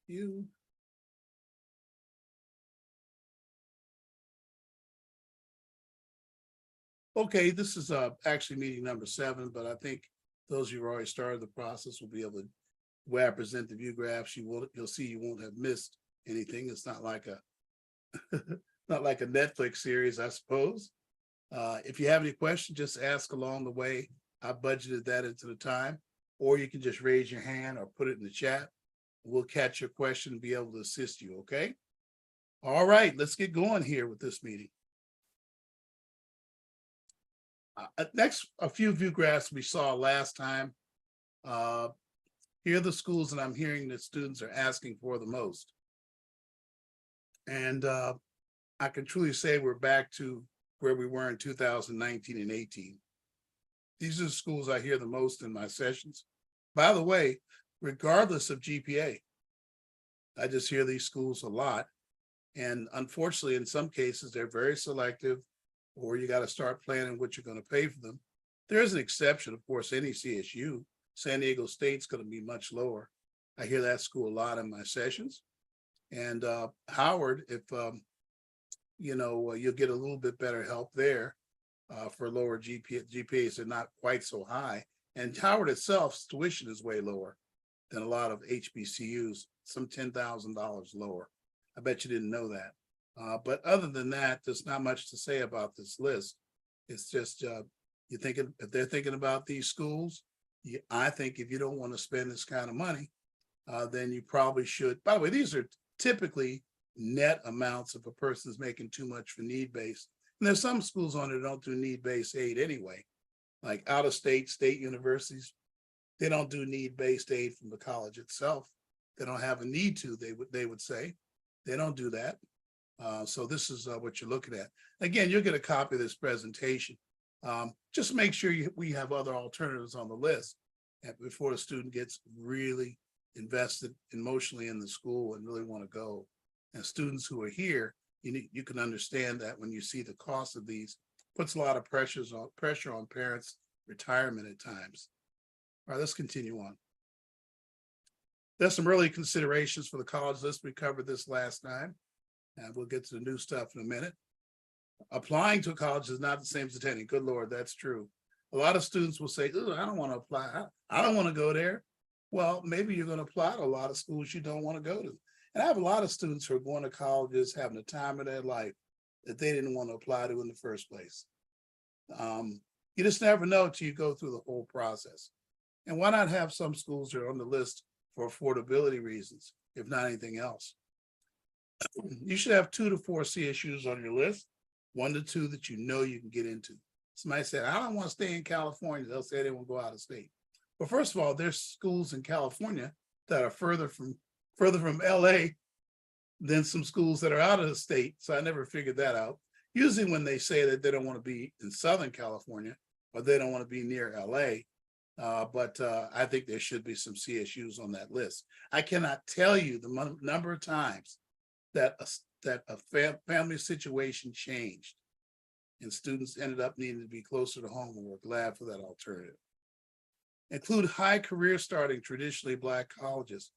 You. Okay, this is actually meeting number 7, but I think those who've already started the process will be able to, where I present the view graphs, you'll see you won't have missed anything. It's not like a not like a Netflix series, I suppose. If you have any questions, just ask along the way. I budgeted that into the time, or you can just raise your hand or put it in the chat. We'll catch your question and be able to assist you, okay? All right, let's get going here with this meeting. Next, a few view graphs we saw last time. Here are the schools that I'm hearing that students are asking for the most. And I can truly say we're back to where we were in 2019 and 18. These are the schools I hear the most in my sessions. By the way, regardless of GPA, I just hear these schools a lot. And unfortunately, in some cases, they're very selective, or you got to start planning what you're going to pay for them. There's an exception, of course, any CSU. San Diego State's going to be much lower. I hear that school a lot in my sessions. And Howard, if you'll get a little bit better help there for lower GPAs are not quite so high. And Howard itself, tuition is way lower than a lot of HBCUs, some $10,000 lower. I bet you didn't know that. But other than that, there's not much to say about this list. It's just if they're thinking about these schools, I think if you don't want to spend this kind of money, then you probably should. By the way, these are typically net amounts if a person is making too much for need-based. And there's some schools on there that don't do need-based aid anyway, like out-of-state, state universities. They don't do need-based aid from the college itself. They don't have a need to, they would say. They don't do that. So this is what you're looking at. Again, you'll get a copy of this presentation. Just make sure we have other alternatives on the list before the student gets really invested emotionally in the school and really want to go. And students who are here, you can understand that when you see the cost of these, puts a lot of pressure on parents' retirement at times. All right, let's continue on. There's some early considerations for the college list. We covered this last time, and we'll get to the new stuff in a minute. Applying to a college is not the same as attending. Good Lord, that's true. A lot of students will say, "Oh, I don't want to apply. I don't want to go there." Well, maybe you're going to apply to a lot of schools you don't want to go to. And I have a lot of students who are going to colleges, having the time of their life that they didn't want to apply to in the first place. You just never know till you go through the whole process. And why not have some schools that are on the list for affordability reasons, if not anything else? You should have 2 to 4 CSUs on your list, 1 to 2 that you know you can get into. Somebody said, "I don't want to stay in California." They'll say they won't go out of state. Well, first of all, there's schools in California that are further from LA than some schools that are out of the state. So I never figured that out. Usually when they say that they don't want to be in Southern California or they don't want to be near LA, but I think there should be some CSUs on that list. I cannot tell you the number of times that a family situation changed and students ended up needing to be closer to home, and we're glad for that alternative. Include high career starting traditionally Black colleges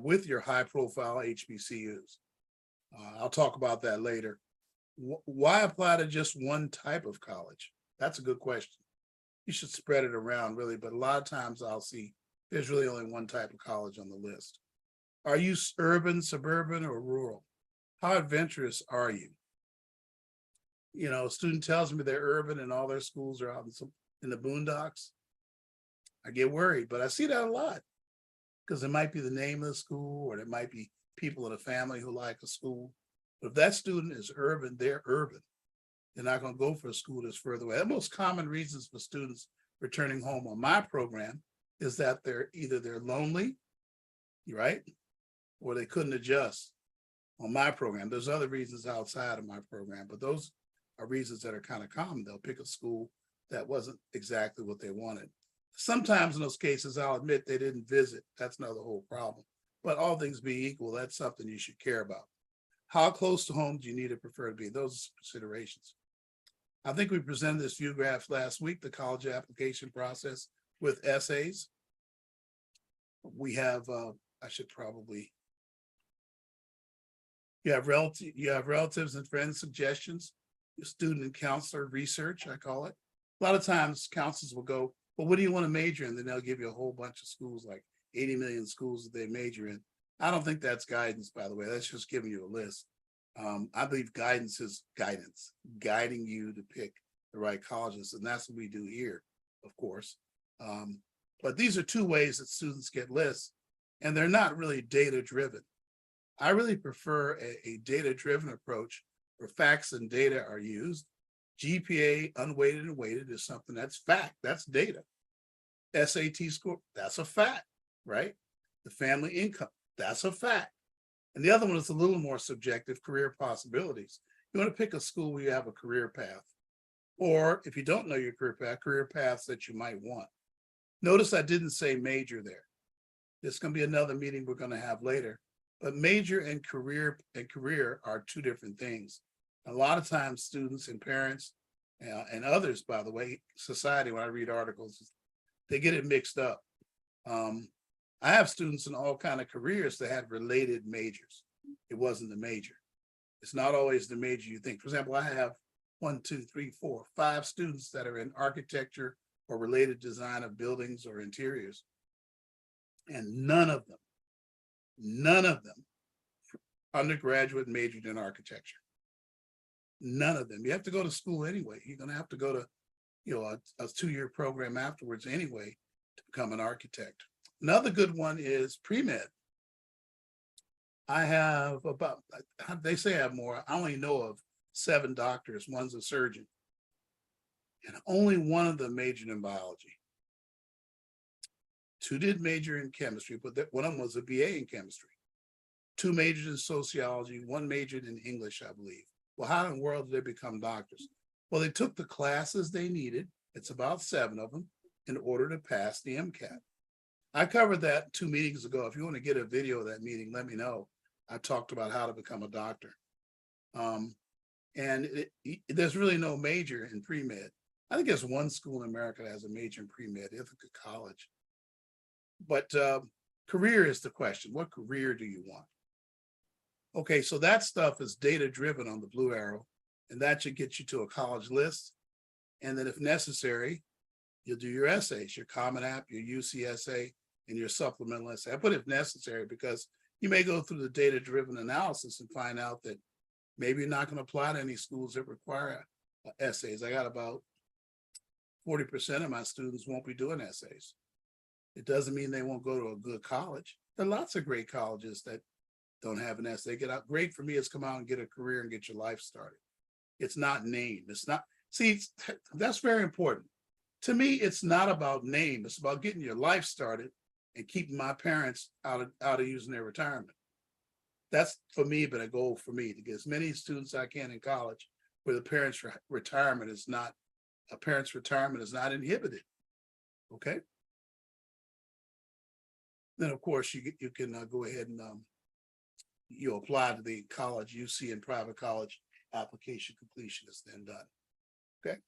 with your high profile HBCUs. I'll talk about that later. Why apply to just one type of college? That's a good question. You should spread it around really, but a lot of times I'll see there's really only one type of college on the list. Are you urban, suburban, or rural? How adventurous are you? You know, a student tells me they're urban and all their schools are out in the boondocks. I get worried, but I see that a lot because it might be the name of the school, or there might be people in the family who like a school. But if that student is urban, they're urban. They're not going to go for a school that's further away. The most common reasons for students returning home on my program is that they're lonely, right? Or they couldn't adjust on my program. There's other reasons outside of my program, but those are reasons that are kind of common. They'll pick a school that wasn't exactly what they wanted. Sometimes in those cases, I'll admit they didn't visit. That's not the whole problem. But all things being equal, that's something you should care about. How close to home do you need or prefer to be? Those are considerations. I think we presented this view graph last week, the college application process with essays. We have, I should probably You have relatives and friends suggestions, your student and counselor research, I call it. A lot of times counselors will go, well, what do you want to major in? Then they'll give you a whole bunch of schools, like 80 million schools that they major in. I don't think that's guidance, by the way. That's just giving you a list. I believe guidance is guidance, guiding you to pick the right colleges. And that's what we do here, of course. But these are two ways that students get lists, and they're not really data driven. I really prefer a data driven approach where facts and data are used. GPA, unweighted and weighted, is something that's fact, that's data. SAT score, that's a fact, right? The family income, that's a fact. And the other one is a little more subjective, career possibilities. You want to pick a school where you have a career path, or if you don't know your career paths that you might want. Notice I didn't say major there. There's going to be another meeting we're going to have later, but major and career are two different things. A lot of times students and parents and others, by the way, society, when I read articles, they get it mixed up. I have students in all kinds of careers that had related majors. It wasn't the major. It's not always the major you think. For example, I have 5 students that are in architecture or related design of buildings or interiors. And none of them undergraduate majored in architecture. None of them. You have to go to school anyway. You're going to have to go to, a 2-year program afterwards anyway to become an architect. Another good one is pre-med. I have they say I have more. I only know of 7 doctors. One's a surgeon. And only one of them majored in biology. 2 did major in chemistry, but one of them was a BA in chemistry. 2 majored in sociology, 1 majored in English, I believe. Well, how in the world did they become doctors? Well, they took the classes they needed. It's about 7 of them in order to pass the MCAT. I covered that 2 meetings ago. If you want to get a video of that meeting, let me know. I talked about how to become a doctor. There's really no major in pre-med. I think there's 1 school in America that has a major in pre-med, Ithaca College. But career is the question. What career do you want? Okay, so that stuff is data driven on the blue arrow, and that should get you to a college list. And then if necessary, you'll do your essays, your Common App, your UCSA, and your supplemental essay. I put if necessary because you may go through the data driven analysis and find out that maybe you're not going to apply to any schools that require essays. I got about 40% of my students won't be doing essays. It doesn't mean they won't go to a good college. There are lots of great colleges that don't have an essay. Get out. Great for me is come out and get a career and get your life started. It's not name. It's not, see, that's very important. To me, it's not about name. It's about getting your life started and keeping my parents out of using their retirement. That's for me, been a goal for me to get as many students I can in college where the parents' retirement is not inhibited. Okay. Then of course you can go ahead and you apply to the college you see in private college. Application completion is then done. Okay.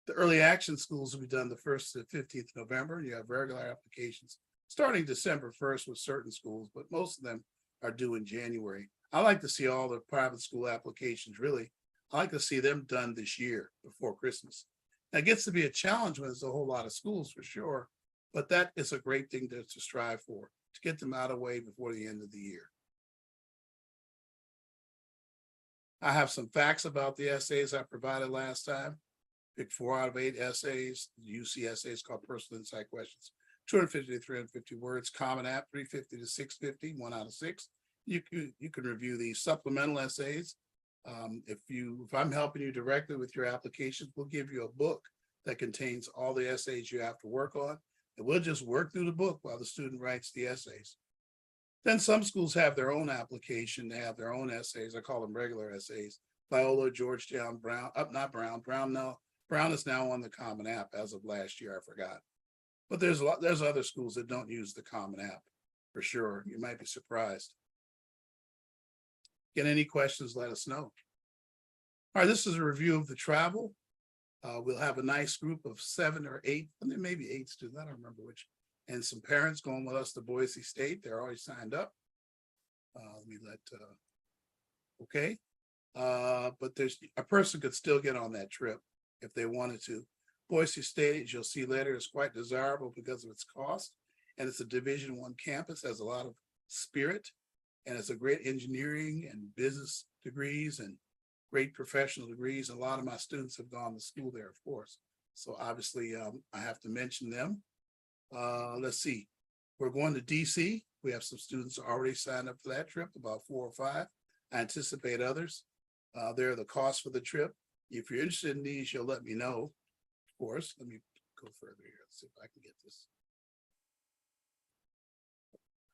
The early action schools will be done the 1st to 15th of November. You have regular applications starting December 1st with certain schools, but most of them are due in January. I like to see all the private school applications, really. I like to see them done this year before Christmas. Now, it gets to be a challenge when there's a whole lot of schools for sure, but that is a great thing to strive for, to get them out of the way before the end of the year. I have some facts about the essays I provided last time. Pick 4 out of 8 essays. The UC essays called Personal Insight Questions. 250 to 350 words. Common App 350 to 650, 1 out of 6. You can review these supplemental essays. If I'm helping you directly with your applications, we'll give you a book that contains all the essays you have to work on. And we'll just work through the book while the student writes the essays. Then some schools have their own application. They have their own essays. I call them regular essays. Loyola, Georgetown, Brown, Brown is now on the Common App as of last year. I forgot. But there's other schools that don't use the Common App for sure. You might be surprised. Get any questions, let us know. All right, this is a review of the travel. We'll have a nice group of 7 or 8, and there may be 8 students, I don't remember which, and some parents going with us to Boise State. They're already signed up. Let me okay. But there's a person could still get on that trip if they wanted to. Boise State, as you'll see later, is quite desirable because of its cost, and it's a Division I campus, has a lot of spirit, and it's a great engineering and business degrees and great professional degrees. A lot of my students have gone to school there, of course. So obviously, I have to mention them. Let's see. We're going to DC. We have some students already signed up for that trip, about 4 or 5. I anticipate others. There are the costs for the trip. If you're interested in these, you'll let me know. Of course, let me go further here. Let's see if I can get this.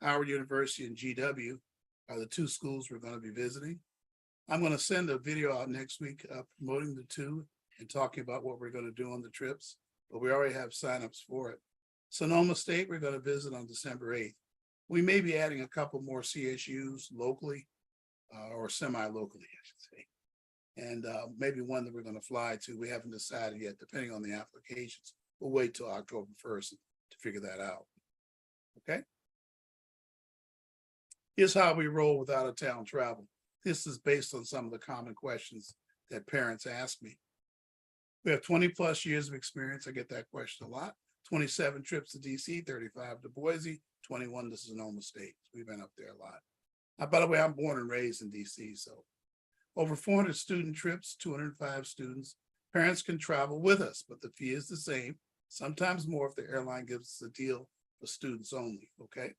Howard University and GW are the 2 schools we're going to be visiting. I'm going to send a video out next week promoting the 2 and talking about what we're going to do on the trips, but we already have signups for it. Sonoma State, we're going to visit on December 8th. We may be adding a couple more CSUs locally or semi-locally, I should say. And maybe one that we're going to fly to. We haven't decided yet, depending on the applications. We'll wait till October 1st to figure that out. Okay. Here's how we roll with out-of-town travel. This is based on some of the common questions that parents ask me. We have 20 plus years of experience. I get that question a lot. 27 trips to DC, 35 to Boise, 21 to Sonoma State. We've been up there a lot. By the way, I'm born and raised in DC, so over 400 student trips, 205 students. Parents can travel with us, but the fee is the same, sometimes more if the airline gives us a deal for students only, okay?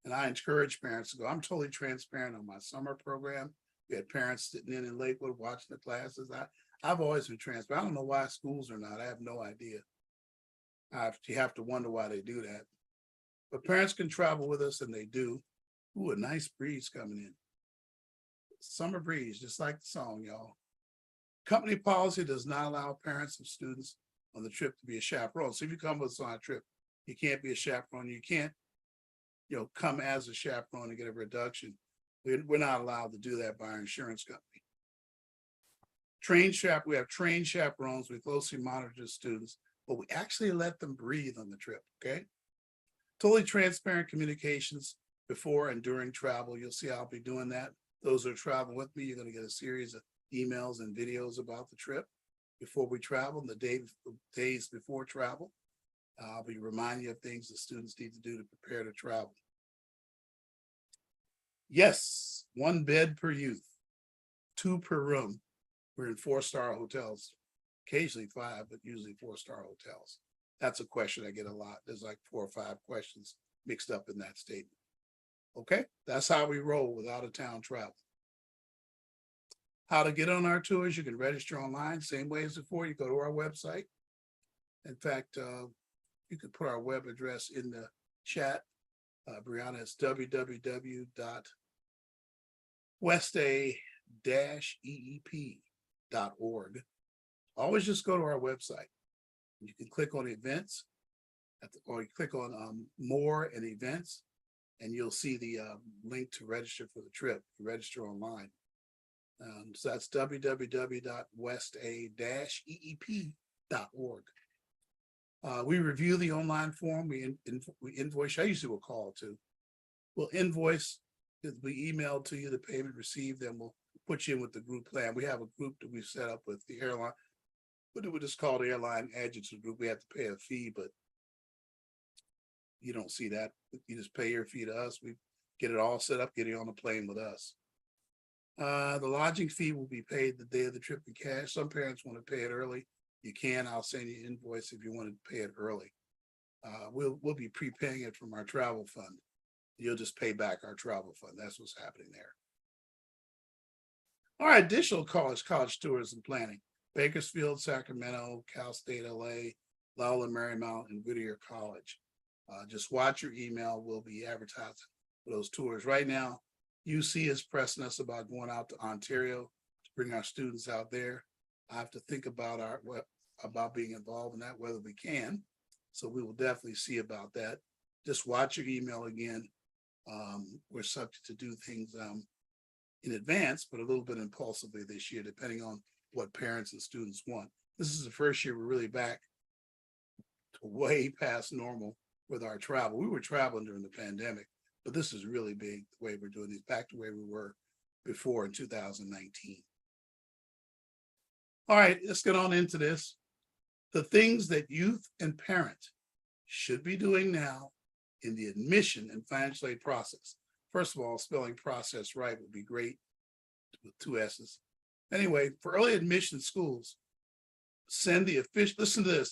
And I encourage parents to go. I'm totally transparent on my summer program. We had parents sitting in Lakewood watching the classes. I've always been transparent. I don't know why schools are not. I have no idea. You have to wonder why they do that. But parents can travel with us, and they do. Ooh, a nice breeze coming in. Summer breeze, just like the song, y'all. Company policy does not allow parents of students on the trip to be a chaperone. So if you come with us on a trip, you can't be a chaperone. You can't, come as a chaperone and get a reduction. We're not allowed to do that by our insurance company. We have trained chaperones. We closely monitor the students, but we actually let them breathe on the trip, okay? Totally transparent communications before and during travel. You'll see I'll be doing that. Those who are traveling with me, you're going to get a series of emails and videos about the trip before we travel, and the days before travel. I'll be reminding you of things the students need to do to prepare to travel. Yes, 1 bed per youth, 2 per room. We're in 4-star hotels, occasionally 5, but usually 4-star hotels. That's a question I get a lot. There's like 4 or 5 questions mixed up in that statement. Okay, that's how we roll with out-of-town travel. How to get on our tours, you can register online, same way as before. You go to our website. In fact, you can put our web address in the chat. Brianna, it's www.westa-eep.org. Always just go to our website. You can click on events, or you click on more and events, and you'll see the link to register for the trip. You register online. So that's www.westa-eep.org. We review the online form. We invoice. I usually will call too. We'll invoice. We email to you the payment received, then we'll put you in with the group plan. We have a group that we've set up with the airline. What we just call the airline adjutant group. We have to pay a fee, but you don't see that. You just pay your fee to us. We get it all set up, get you on the plane with us. The lodging fee will be paid the day of the trip in cash. Some parents want to pay it early. You can. I'll send you an invoice if you want to pay it early. We'll be prepaying it from our travel fund. You'll just pay back our travel fund. That's what's happening there. All right, additional college tours and planning. Bakersfield, Sacramento, Cal State LA, Loyola Marymount, and Whittier College. Just watch your email. We'll be advertising for those tours. Right now, UC is pressing us about going out to Ontario to bring our students out there. I have to think about being involved in that, whether we can. So we will definitely see about that. Just watch your email again. We're subject to do things in advance, but a little bit impulsively this year, depending on what parents and students want. This is the first year we're really back to way past normal with our travel. We were traveling during the pandemic, but this is really big the way we're doing these, back to where we were before in 2019. All right, let's get on into this. The things that youth and parents should be doing now in the admission and financial aid process. First of all, spelling process right would be great with 2 S's. Anyway, for early admission schools, send the official, listen to this.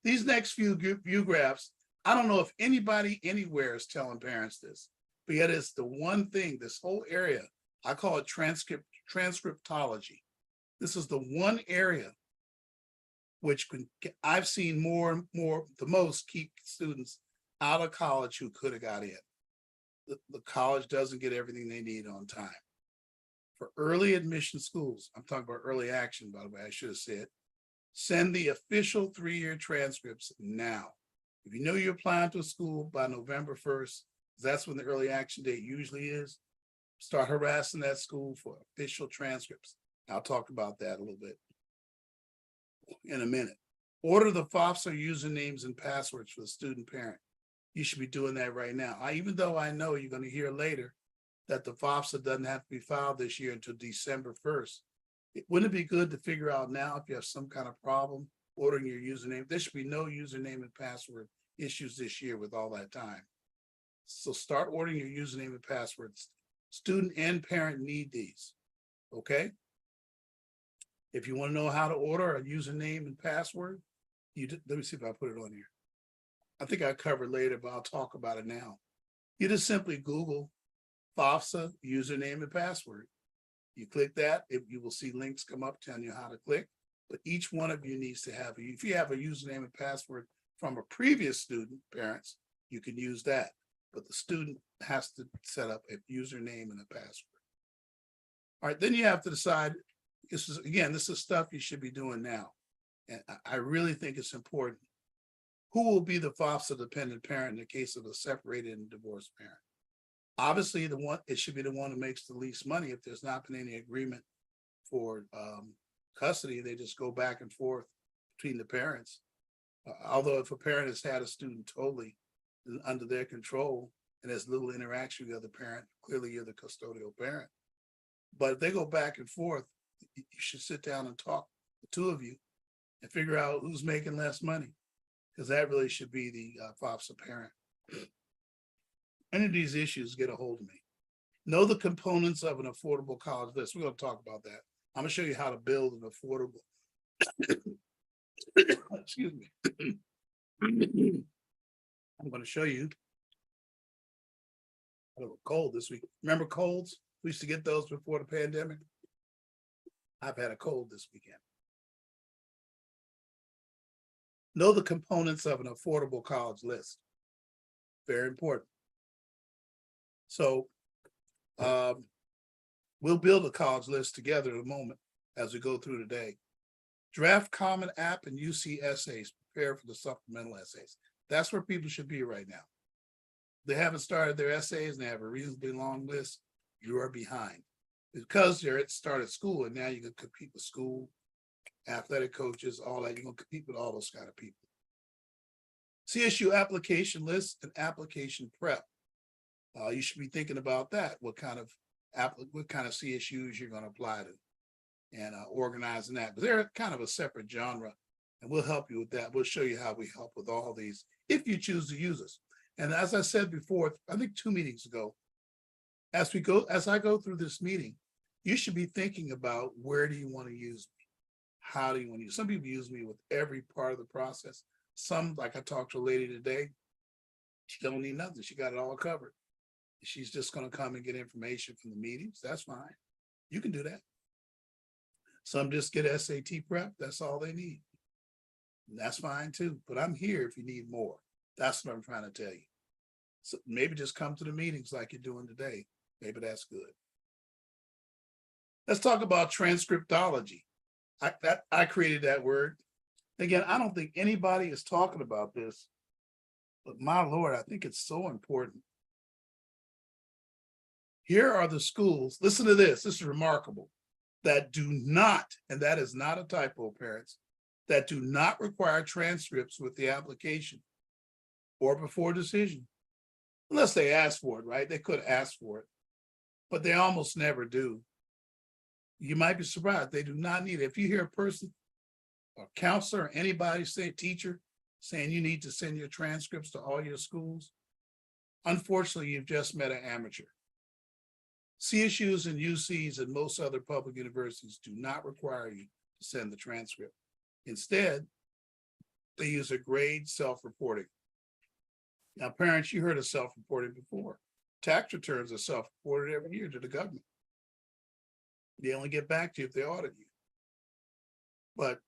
These next few graphs, I don't know if anybody anywhere is telling parents this, but yet it's the one thing, this whole area, I call it transcriptology. This is the one area which I've seen the most keep students out of college who could have got in. The college doesn't get everything they need on time. For early admission schools, I'm talking about early action, by the way, I should have said, send the official 3-year transcripts now. If you know you're applying to a school by November 1st, that's when the early action date usually is, start harassing that school for official transcripts. I'll talk about that a little bit in a minute. Order the FOSTA usernames and passwords for the student parent. You should be doing that right now. Even though I know you're going to hear later that the FOSTA doesn't have to be filed this year until December 1st. Wouldn't it be good to figure out now if you have some kind of problem ordering your username? There should be no username and password issues this year with all that time. So start ordering your username and passwords. Student and parent need these, okay? If you want to know how to order a username and password, let me see if I put it on here. I think I covered later, but I'll talk about it now. You just simply Google FOSTA username and password. You click that, you will see links come up telling you how to click, but each one of you needs to have, if you have a username and password from a previous student, parents, you can use that, but the student has to set up a username and a password. All right, then you have to decide, this is stuff you should be doing now. And I really think it's important. Who will be the FOSTA dependent parent in the case of a separated and divorced parent? Obviously, it should be the one who makes the least money. If there's not been any agreement for custody, they just go back and forth between the parents. Although if a parent has had a student totally under their control and has little interaction with the other parent, clearly you're the custodial parent. But if they go back and forth, you should sit down and talk, the two of you, and figure out who's making less money, because that really should be the FOSTA parent. Any of these issues, get a hold of me. Know the components of an affordable college list. We're going to talk about that. I'm going to show you how to build an affordable. Excuse me. I'm going to show you. I have a cold this week. Remember colds? We used to get those before the pandemic. I've had a cold this weekend. Know the components of an affordable college list. Very important. So we'll build a college list together in a moment as we go through today. Draft Common App and UC essays. Prepare for the supplemental essays. That's where people should be right now. They haven't started their essays and they have a reasonably long list. You are behind because they're at started school and now you can compete with school, athletic coaches, all that. You're going to compete with all those kind of people. CSU application list and application prep. You should be thinking about that. What kind of CSUs you're going to apply to, and organizing that. But they're kind of a separate genre, and we'll help you with that. We'll show you how we help with all these if you choose to use us. And as I said before, I think 2 meetings ago, as I go through this meeting, you should be thinking about where do you want to use me? How do you want to use? Some people use me with every part of the process. Some, like I talked to a lady today, she don't need nothing. She got it all covered. She's just going to come and get information from the meetings. That's fine. You can do that. Some just get SAT prep. That's all they need. And that's fine too. But I'm here if you need more. That's what I'm trying to tell you. So maybe just come to the meetings like you're doing today. Maybe that's good. Let's talk about transcriptology. I created that word. Again, I don't think anybody is talking about this, but my Lord, I think it's so important. Here are the schools, listen to this is remarkable, that do not, and that is not a typo, parents, that do not require transcripts with the application or before decision. unless they ask for it, right? They could ask for it, but they almost never do. You might be surprised. They do not need it. If you hear a person, a counselor, or anybody say, teacher, saying you need to send your transcripts to all your schools, unfortunately, you've just met an amateur. CSUs and UCs and most other public universities do not require you to send the transcript. Instead, they use a grade self-reporting. Now, parents, you heard of self-reporting before. Tax returns are self-reported every year to the government. They only get back to you if they audit you. But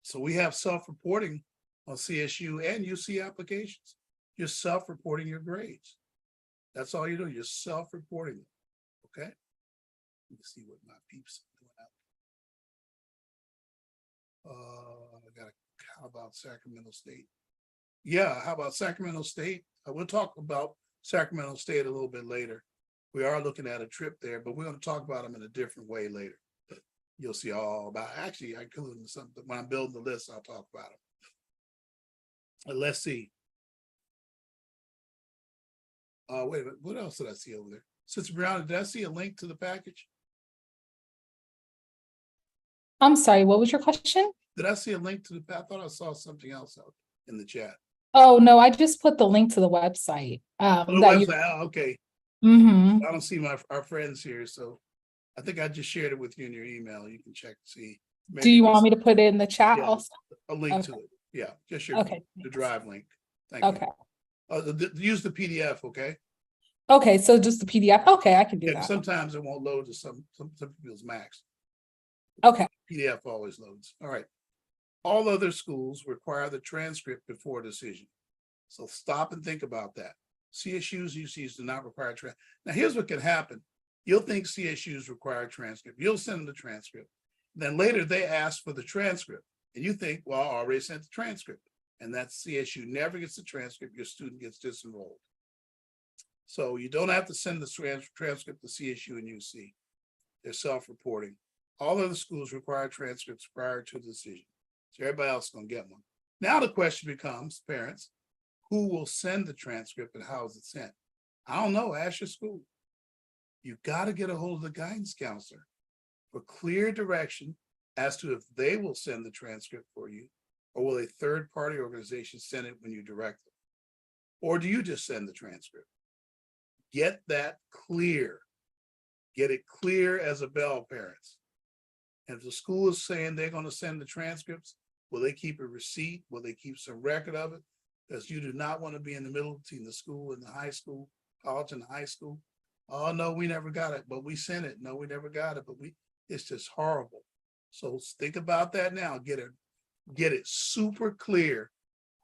so we have self-reporting on CSU and UC applications. You're self-reporting your grades. That's all you do. You're self-reporting them. Okay. Let me see what my peeps are doing out. How about Sacramento State? Yeah, how about Sacramento State? We'll talk about Sacramento State a little bit later. We are looking at a trip there, but we're going to talk about them in a different way later. You'll see all about, actually, I include them something. When I'm building the list, I'll talk about them. Let's see. Wait a minute, what else did I see over there? Sister Brown, did I see a link to the package? I'm sorry, what was your question? Did I see a link to the, I thought I saw something else out in the chat. Oh, no, I just put the link to the website. Okay. Mm-hmm. I don't see our friends here, so I think I just shared it with you in your email. You can check to see. Do you want me to put it in the chat also? A link to it. Yeah, just your the drive link. Thank you. Use the PDF, okay? Okay, so just the PDF. Okay, I can do that. Sometimes it won't load to some people's Macs. Okay. PDF always loads. All right. All other schools require the transcript before decision. So stop and think about that. CSUs, UCs do not require transcript. Now, here's what can happen. You'll think CSUs require transcript. You'll send them the transcript. Then later they ask for the transcript. And you think, well, I already sent the transcript. And that CSU never gets the transcript. Your student gets disenrolled. So you don't have to send the transcript to CSU and UC. They're self-reporting. All other schools require transcripts prior to the decision. So everybody else is going to get one. Now the question becomes, parents, who will send the transcript and how is it sent? I don't know. Ask your school. You've got to get a hold of the guidance counselor for clear direction as to if they will send the transcript for you, or will a third-party organization send it when you direct them? Or do you just send the transcript? Get that clear. Get it clear as a bell, parents. And if the school is saying they're going to send the transcripts, will they keep a receipt? Will they keep some record of it? Because you do not want to be in the middle between the school and the high school, college and high school. Oh, no, we never got it, but we sent it. No, we never got it, but it's just horrible. So think about that now. Get it super clear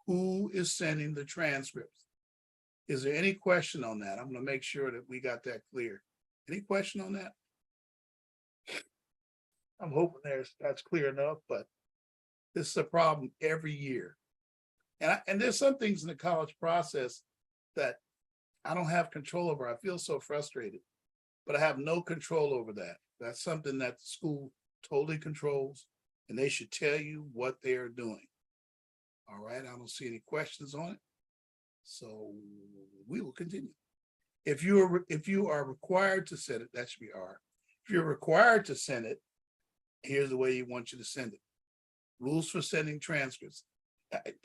who is sending the transcripts. Is there any question on that? I'm going to make sure that we got that clear. Any question on that? I'm hoping that's clear enough, but this is a problem every year. And there's some things in the college process that I don't have control over. I feel so frustrated, but I have no control over that. That's something that the school totally controls, and they should tell you what they are doing. All right, I don't see any questions on it. So we will continue. If you are required to send it, that should be R. If you're required to send it, here's the way you want you to send it. Rules for sending transcripts.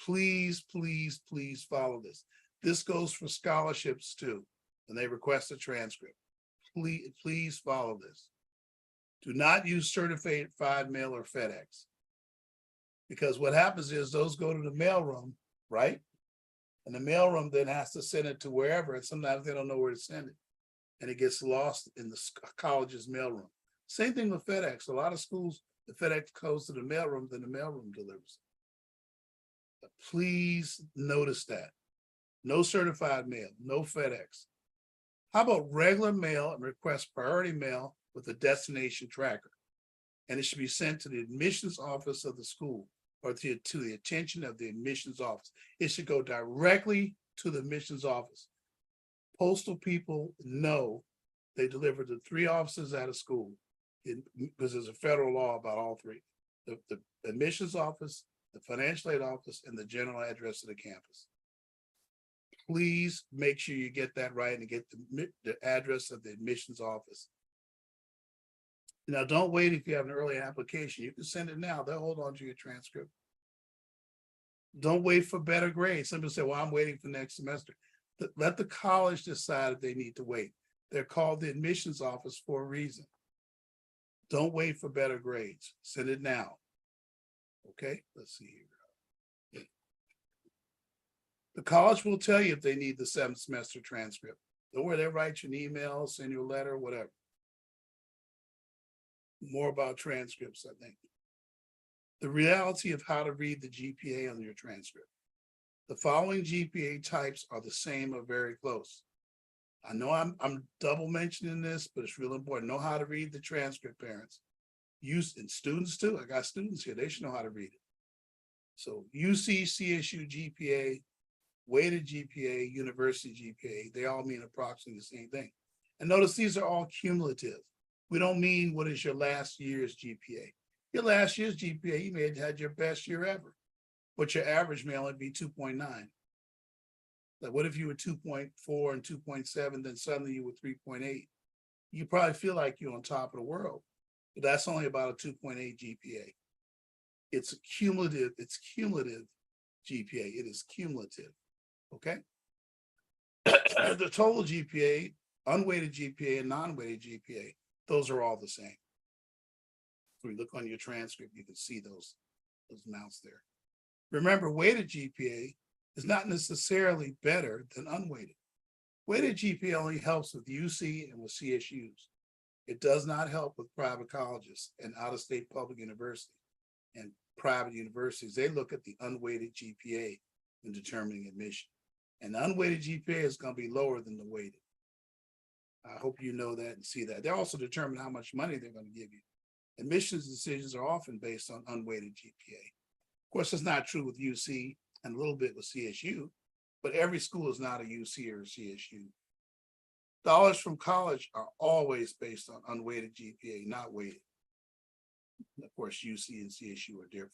Please, please, please follow this. This goes for scholarships too. When they request a transcript, please follow this. Do not use certified mail or FedEx. Because what happens is those go to the mailroom, right? And the mailroom then has to send it to wherever, and sometimes they don't know where to send it. And it gets lost in the college's mailroom. Same thing with FedEx. A lot of schools, the FedEx goes to the mailroom, then the mailroom delivers. But please notice that. No certified mail, no FedEx. How about regular mail and request priority mail with a destination tracker? And it should be sent to the admissions office of the school or to the attention of the admissions office. It should go directly to the admissions office. Postal people know they deliver to 3 offices at a school because there's a federal law about all 3. The admissions office, the financial aid office, and the general address of the campus. please make sure you get that right and get the address of the admissions office. Now, don't wait if you have an early application. You can send it now. They'll hold on to your transcript. Don't wait for better grades. Some people say, well, I'm waiting for next semester. Let the college decide if they need to wait. They're called the admissions office for a reason. Don't wait for better grades. Send it now. Okay, let's see here. The college will tell you if they need the 7th semester transcript. Don't worry, they'll write you an email, send you a letter, whatever. More about transcripts, I think. The reality of how to read the GPA on your transcript. The following GPA types are the same or very close. I know I'm double mentioning this, but it's real important. Know how to read the transcript, parents. Use and students too. I got students here. They should know how to read it. So UC, CSU GPA, weighted GPA, university GPA, they all mean approximately the same thing. And notice these are all cumulative. We don't mean what is your last year's GPA. Your last year's GPA, you may have had your best year ever, but your average may only be 2.9. Like what if you were 2.4 and 2.7, then suddenly you were 3.8? You probably feel like you're on top of the world, but that's only about a 2.8 GPA. It's cumulative GPA. It is cumulative, okay? The total GPA, unweighted GPA, and non-weighted GPA, those are all the same. If you look on your transcript, you can see those amounts there. Remember, weighted GPA is not necessarily better than unweighted. Weighted GPA only helps with UC and with CSUs. It does not help with private colleges and out-of-state public universities and private universities. They look at the unweighted GPA when determining admission. And the unweighted GPA is going to be lower than the weighted. I hope you know that and see that. They also determine how much money they're going to give you. Admissions decisions are often based on unweighted GPA. Of course, it's not true with UC and a little bit with CSU, but every school is not a UC or a CSU. Dollars from college are always based on unweighted GPA, not weighted. Of course, UC and CSU are different.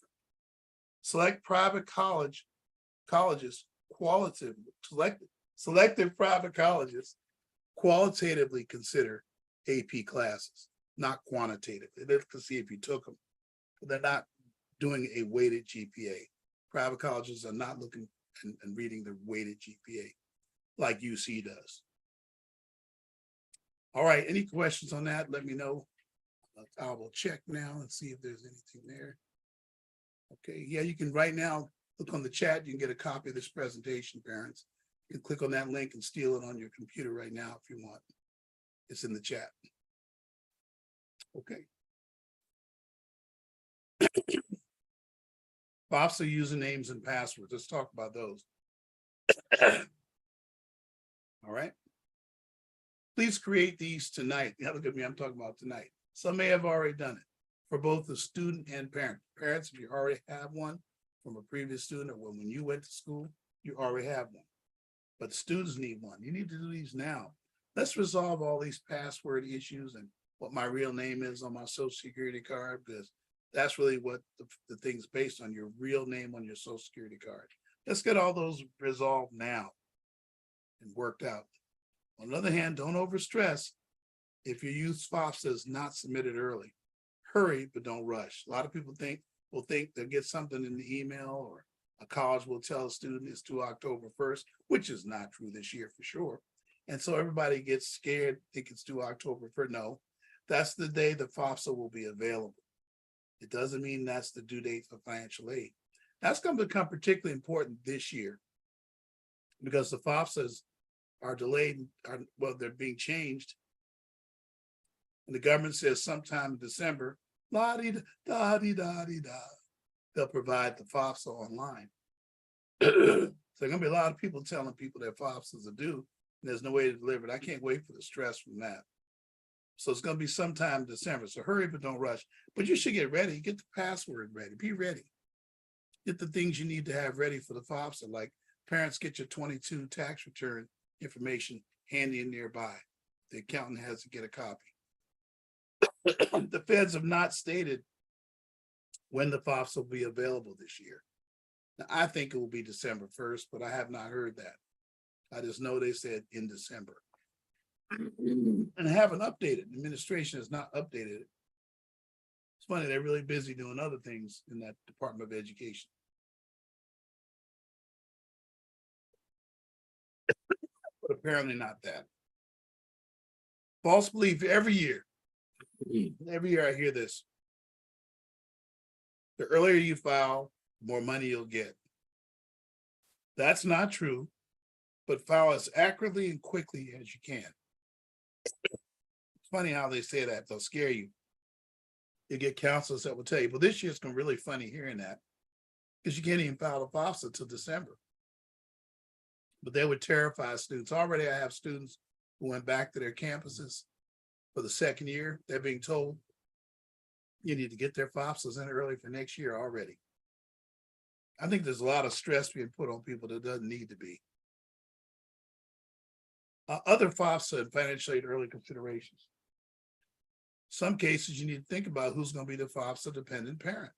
Select private colleges selected private colleges qualitatively consider AP classes, not quantitatively. They look to see if you took them, but they're not doing a weighted GPA. Private colleges are not looking and reading the weighted GPA like UC does. All right, any questions on that? Let me know. I will check now and see if there's anything there. Okay, yeah, you can right now look on the chat. You can get a copy of this presentation, parents. You can click on that link and steal it on your computer right now if you want. It's in the chat. Okay. FOPSA usernames and passwords. Let's talk about those. All right. Please create these tonight. Yeah, look at me, I'm talking about tonight. Some may have already done it for both the student and parent. Parents, if you already have one from a previous student or when you went to school, you already have one. But students need one. You need to do these now. Let's resolve all these password issues and what my real name is on my social security card, because that's really what the thing's based on, your real name on your social security card. Let's get all those resolved now and worked out. On the other hand, don't overstress if your youth FOPSA is not submitted early. Hurry, but don't rush. A lot of people will think they'll get something in the email, or a college will tell a student it's due October 1st, which is not true this year for sure. And so everybody gets scared, think it's due October 1st. No, that's the day the FOPSA will be available. It doesn't mean that's the due date for financial aid. That's going to become particularly important this year because the FOPSAs are delayed, they're being changed. And the government says sometime in December, la-di-da-di-da-di-da, they'll provide the FOPSA online. So there's going to be a lot of people telling people their FOPSAs are due, and there's no way to deliver it. I can't wait for the stress from that. So it's going to be sometime in December. So hurry, but don't rush. But you should get ready. Get the password ready. Be ready. Get the things you need to have ready for the FOPSA, like parents, get your 22 tax return information handy and nearby. The accountant has to get a copy. The feds have not stated when the FOPSA will be available this year. Now, I think it will be December 1st, but I have not heard that. I just know they said in December. And haven't updated. Administration has not updated it. It's funny, they're really busy doing other things in that Department of Education. But apparently not that. False belief every year. Every year I hear this. The earlier you file, the more money you'll get. That's not true, but file as accurately and quickly as you can. It's funny how they say that, they'll scare you. You get counselors that will tell you, but this year's been really funny hearing that because you can't even file a FAFSA till December. But they would terrify students. Already I have students who went back to their campuses for the second year. They're being told you need to get their FAFSAs in early for next year already. I think there's a lot of stress being put on people that doesn't need to be. Other FAFSA and financial aid early considerations. Some cases you need to think about who's going to be the FAFSA dependent parent.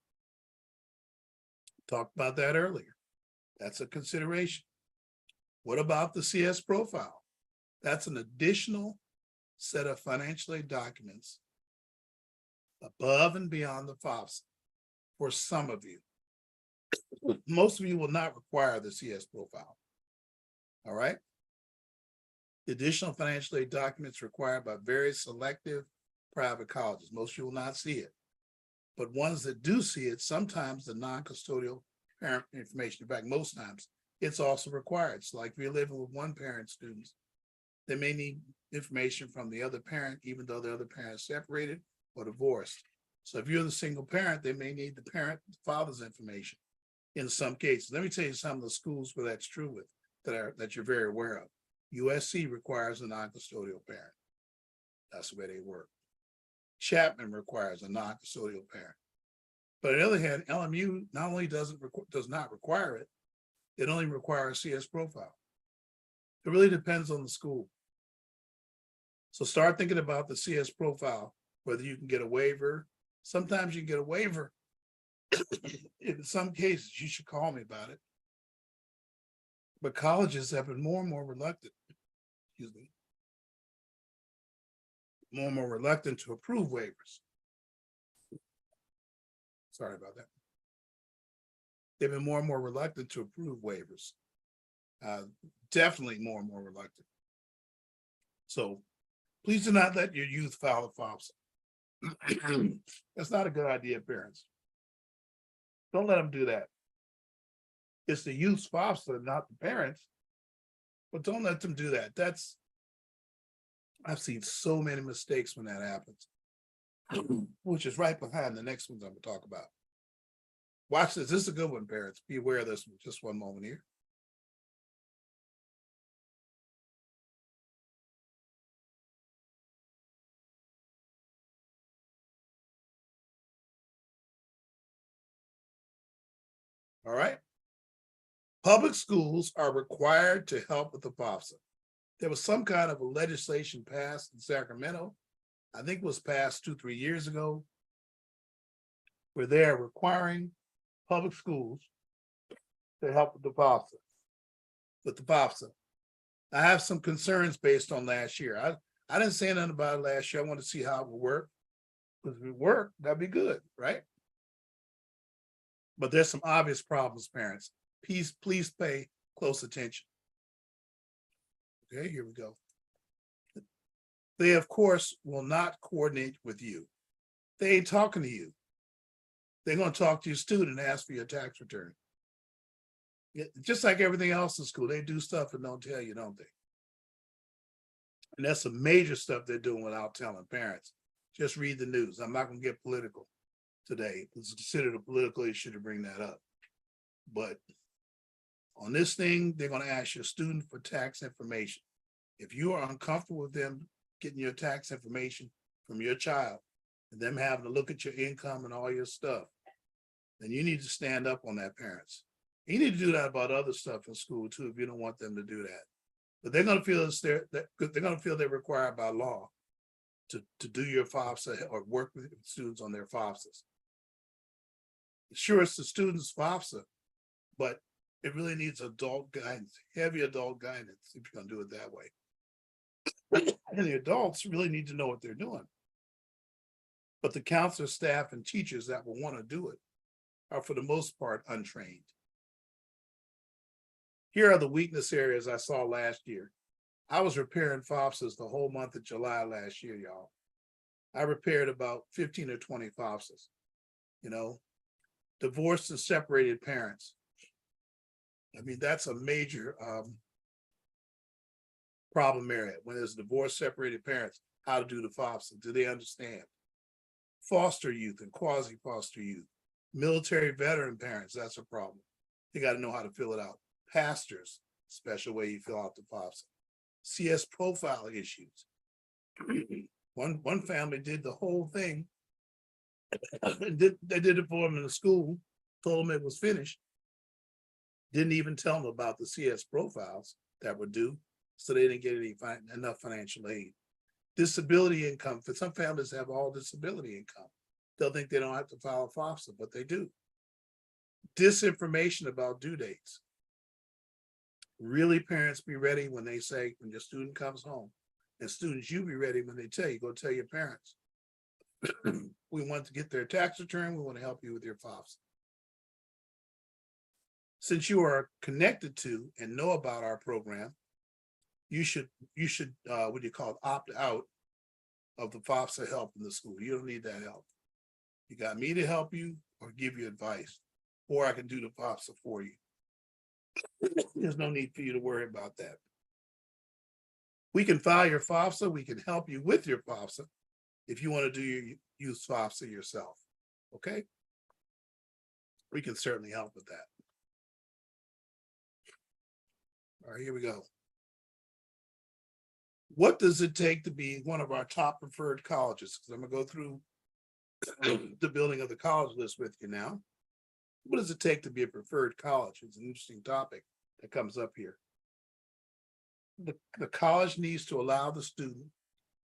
Talked about that earlier. That's a consideration. What about the CS profile? That's an additional set of financial aid documents above and beyond the FAFSA for some of you. Most of you will not require the CS profile. All right. The additional financial aid documents required by very selective private colleges. Most of you will not see it. But ones that do see it, sometimes the non-custodial parent information, in fact, most times, it's also required. So like if you're living with one parent students, they may need information from the other parent, even though the other parent is separated or divorced. So if you're the single parent, they may need the parent, the father's information in some cases. Let me tell you some of the schools where that's true with, that you're very aware of. USC requires a non-custodial parent. That's the way they work. Chapman requires a non-custodial parent. But on the other hand, LMU not only does not require it, it only requires a CS profile. It really depends on the school. So start thinking about the CS profile, whether you can get a waiver. Sometimes you can get a waiver. In some cases, you should call me about it. But colleges have been more and more reluctant, more and more reluctant to approve waivers. Sorry about that. They've been more and more reluctant to approve waivers. Definitely more and more reluctant. So please do not let your youth file a FAFSA. That's not a good idea, parents. Don't let them do that. It's the youth's FAFSA, not the parents. But don't let them do that. I've seen so many mistakes when that happens, which is right behind the next ones I'm going to talk about. Watch this. This is a good one, parents. Be aware of this one. Just one moment here. All right. Public schools are required to help with the FAFSA. There was some kind of a legislation passed in Sacramento. I think it was passed 2-3 years ago, where they're requiring public schools to help with the FAFSA. I have some concerns based on last year. I didn't say nothing about it last year. I want to see how it will work. Because if it work, that'd be good, right? But there's some obvious problems, parents. Please pay close attention. Okay, here we go. They, of course, will not coordinate with you. They ain't talking to you. They're going to talk to your student and ask for your tax return. Just like everything else in school, they do stuff and don't tell you, don't they? And that's some major stuff they're doing without telling parents. Just read the news. I'm not going to get political today. It's considered a political issue to bring that up. But on this thing, they're going to ask your student for tax information. If you are uncomfortable with them getting your tax information from your child and them having to look at your income and all your stuff, then you need to stand up on that, parents. You need to do that about other stuff in school too, if you don't want them to do that. But they're going to feel they're going to feel they're required by law to do your FAFSA or work with students on their FAFSAs. Sure, it's the student's FAFSA, but It really needs adult guidance, heavy adult guidance, if you're gonna do it that way. And the adults really need to know what they're doing. But the counselor, staff, and teachers that will want to do it are for the most part untrained. Here are the weakness areas I saw last year. I was repairing FOSSAs the whole month of July last year, y'all. I repaired about 15 or 20 FOSSAs. You know, divorced and separated parents. I mean, that's a major problem area. When there's divorced, separated parents, how to do the FOSSA. Do they understand? Foster youth and quasi-foster youth. Military veteran parents, that's a problem. They got to know how to fill it out. Pastors, special way you fill out the FOSSA. CS profile issues. One family did the whole thing. They did it for them in the school, told them it was finished. Didn't even tell them about the CS profiles that were due, so they didn't get enough financial aid. Disability income, for some families have all disability income. They'll think they don't have to file a FOSSA, but they do. Disinformation about due dates. Really, parents be ready when they say, when your student comes home, and students, you be ready when they tell you, go tell your parents. We want to get their tax return, we want to help you with your FOSSA. Since you are connected to and know about our program, you should what do you call it, opt out of the FOSSA help in the school. You don't need that help. You got me to help you or give you advice, or I can do the FOSSA for you. There's no need for you to worry about that. We can file your FOSSA. We can help you with your FOSSA if you want to do your youth FOSSA yourself. Okay? We can certainly help with that. All right, here we go. What does it take to be one of our top preferred colleges? Because I'm going to go through the building of the college list with you now. What does it take to be a preferred college? It's an interesting topic that comes up here. The college needs to allow the student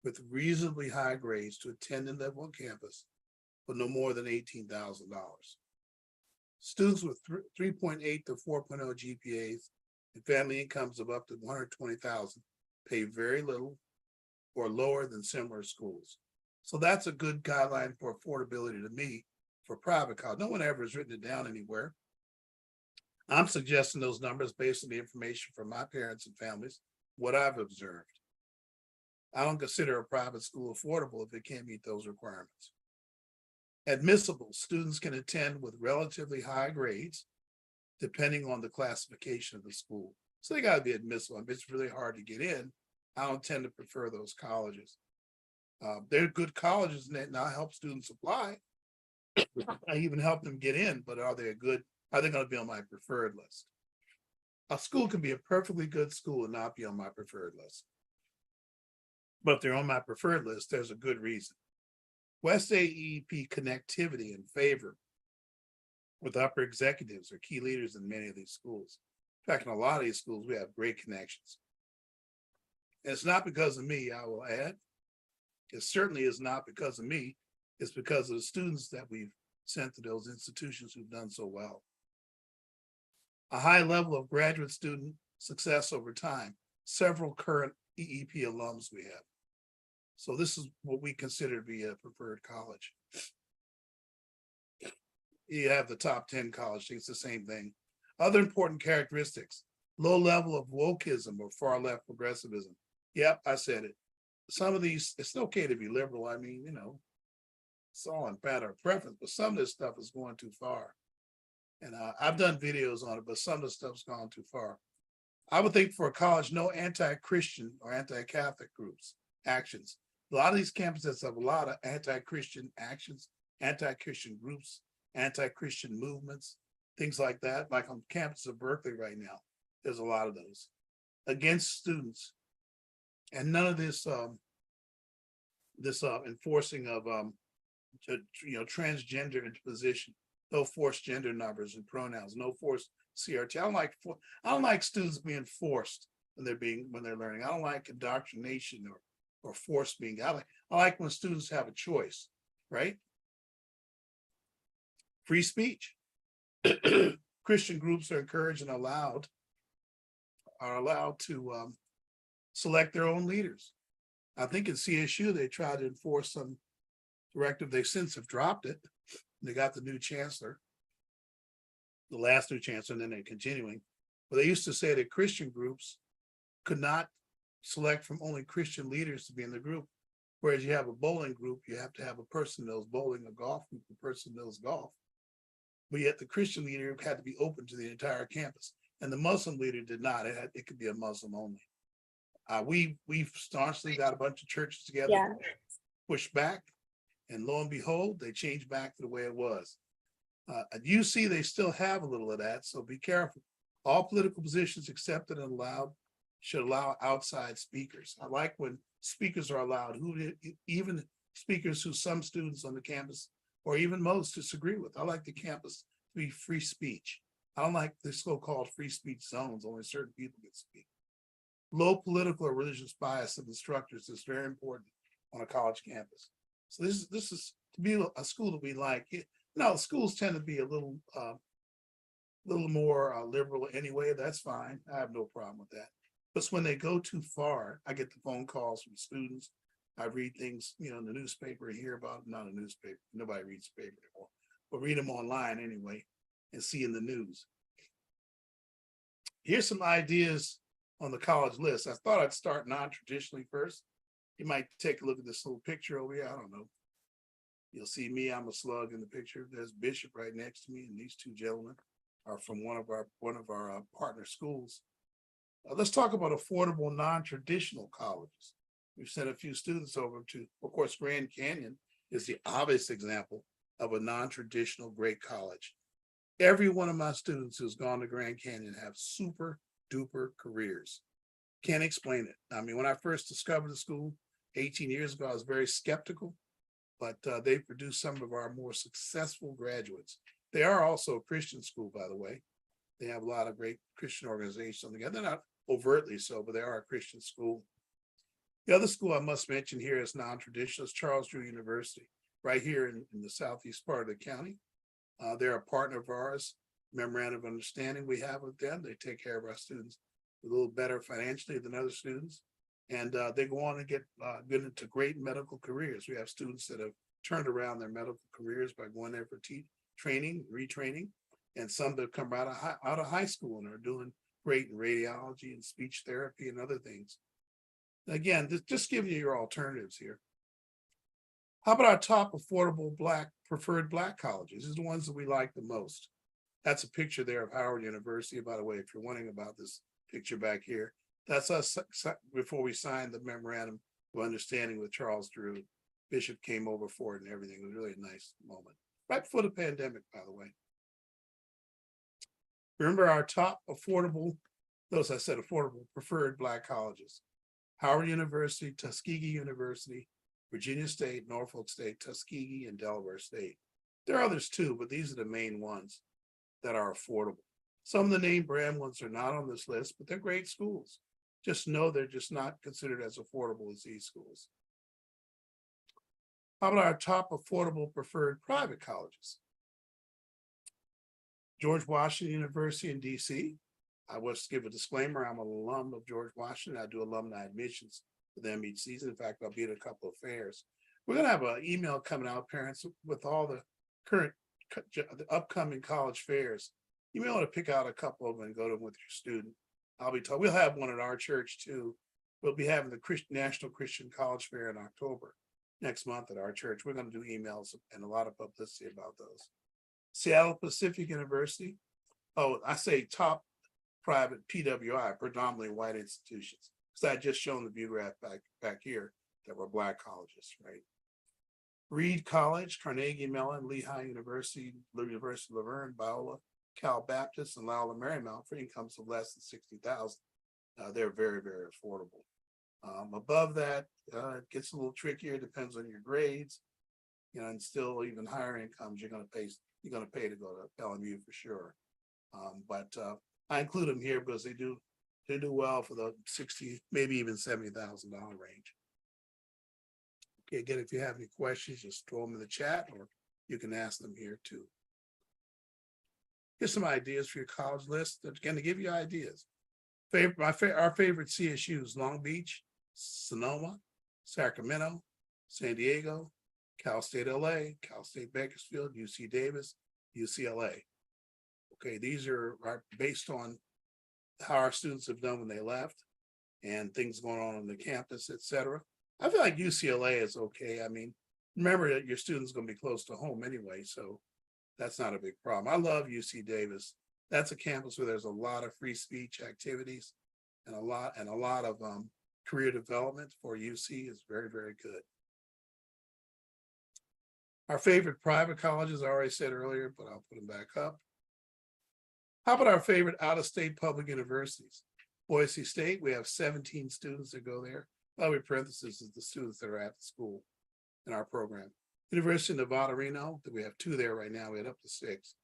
with reasonably high grades to attend and live on campus for no more than $18,000. Students with 3.8 to 4.0 GPAs and family incomes of up to $120,000 pay very little or lower than similar schools. So that's a good guideline for affordability to me for private college. No one ever has written it down anywhere. I'm suggesting those numbers based on the information from my parents and families, what I've observed. I don't consider a private school affordable if it can't meet those requirements. Admissible, students can attend with relatively high grades, depending on the classification of the school. So they gotta be admissible. If it's really hard to get in, I don't tend to prefer those colleges. They're good colleges and I help students apply. I even help them get in, but are they gonna be on my preferred list? A school can be a perfectly good school and not be on my preferred list. But if they're on my preferred list, there's a good reason. West AEP connectivity and favor with upper executives or key leaders in many of these schools. In fact, in a lot of these schools, we have great connections. And it's not because of me, I will add. It certainly is not because of me. It's because of the students that we've sent to those institutions who've done so well. A high level of graduate student success over time. Several current EEP alums we have. So this is what we consider to be a preferred college. You have the top 10 college, it's the same thing. Other important characteristics, low level of wokeism or far left progressivism. Yep, I said it. Some of these, it's okay to be liberal. I mean, you know, it's all in matter of preference, but some of this stuff is going too far. And I've done videos on it, but some of the stuff's gone too far. I would think for a college, no anti-Christian or anti-Catholic groups, actions. A lot of these campuses have a lot of anti-Christian actions, anti-Christian groups, anti-Christian movements, things like that. Like on campus of Berkeley right now, there's a lot of those against students. And none of this enforcing of transgender interposition, no forced gender numbers and pronouns, no forced CRT. I don't like students being forced when they're learning. I don't like indoctrination or force being. I like when students have a choice, right? Free speech. Christian groups are encouraged and allowed to select their own leaders. I think at CSU, they tried to enforce some directive. They since have dropped it. They got the new chancellor, the last new chancellor, and then they're continuing. But they used to say that Christian groups could not select from only Christian leaders to be in the group. Whereas you have a bowling group, you have to have a person that knows bowling, a golf group, a person that knows golf. But yet the Christian leader had to be open to the entire campus. And the Muslim leader did not. It could be a Muslim only. We've staunchly got a bunch of churches together, Yeah. pushed back, and lo and behold, they changed back to the way it was. At UC, they still have a little of that, so be careful. All political positions accepted and allowed should allow outside speakers. I like when speakers are allowed, even speakers who some students on the campus or even most disagree with. I like the campus to be free speech. I don't like the so-called free speech zones, only certain people can speak. Low political or religious bias of instructors is very important on a college campus. So this is to be a school that we like. Schools tend to be a little more liberal anyway. That's fine. I have no problem with that. But when they go too far, I get the phone calls from students. I read things, in the newspaper and hear about, not a newspaper, nobody reads the paper anymore, but read them online anyway and see in the news. Here's some ideas on the college list. I thought I'd start non-traditionally first. You might take a look at this little picture over here. I don't know. You'll see me, I'm a slug in the picture. There's Bishop right next to me, and these two gentlemen are from one of our partner schools. Let's talk about affordable non-traditional colleges. We've sent a few students over to, of course, Grand Canyon is the obvious example of a non-traditional great college. Every one of my students who's gone to Grand Canyon have super duper careers. Can't explain it. I mean, when I first discovered the school 18 years ago, I was very skeptical, but they produced some of our more successful graduates. They are also a Christian school, by the way. They have a lot of great Christian organizations together. They're not overtly so, but they are a Christian school. The other school I must mention here is non-traditional, is Charles Drew University, right here in the southeast part of the county. They're a partner of ours, memorandum of understanding we have with them. They take care of our students a little better financially than other students. And they go on and get into great medical careers. We have students that have turned around their medical careers by going there for training, retraining, and some that come out of high school and are doing great in radiology and speech therapy and other things. Again, just giving you your alternatives here. How about our top affordable preferred Black colleges? These are the ones that we like the most. That's a picture there of Howard University. By the way, if you're wondering about this picture back here, that's us before we signed the memorandum of understanding with Charles Drew. Bishop came over for it and everything. It was really a nice moment. Right before the pandemic, by the way. Remember our top affordable, those I said affordable preferred Black colleges. Howard University, Tuskegee University, Virginia State, Norfolk State, Tuskegee, and Delaware State. There are others too, but these are the main ones that are affordable. Some of the name brand ones are not on this list, but they're great schools. Just know they're just not considered as affordable as these schools. How about our top affordable preferred private colleges? George Washington University in DC. I will give a disclaimer, I'm an alum of George Washington. I do alumni admissions for them each season. In fact, I'll be at a couple of fairs. We're gonna have an email coming out, parents, with all the the upcoming college fairs. You may want to pick out a couple of them and go to them with your student. I'll be told, we'll have one at our church too. We'll be having the National Christian College Fair in October next month at our church. We're going to do emails and a lot of publicity about those. Seattle Pacific University. Oh, I say top private PWI, predominantly white institutions. So I just shown the view graph back here that were Black colleges, right? Reed College, Carnegie Mellon, Lehigh University, University of Laverne, Biola, Cal Baptist, and Loyola Marymount for incomes of less than 60,000. They're very, very affordable. Above that, it gets a little trickier. It depends on your grades, and still even higher incomes, you're going to pay to go to LMU for sure. But I include them here because they do well for the 60, maybe even $70,000 range. Okay, again, if you have any questions, just throw them in the chat or you can ask them here too. Here's some ideas for your college list. They're going to give you ideas. Our favorite CSUs: Long Beach, Sonoma, Sacramento, San Diego, Cal State LA, Cal State Bakersfield, UC Davis, UCLA. Okay, these are based on how our students have done when they left and things going on the campus, et cetera. I feel like UCLA is okay. I mean, remember that your students going to be close to home anyway, so that's not a big problem. I love UC Davis. That's a campus where there's a lot of free speech activities and a lot of career development for UC is very, very good. Our favorite private colleges, I already said earlier, but I'll put them back up. How about our favorite out-of-state public universities? Boise State, we have 17 students that go there. By parentheses is the students that are at the school in our program. University of Nevada, Reno, we have 2 there right now. We had up to 6.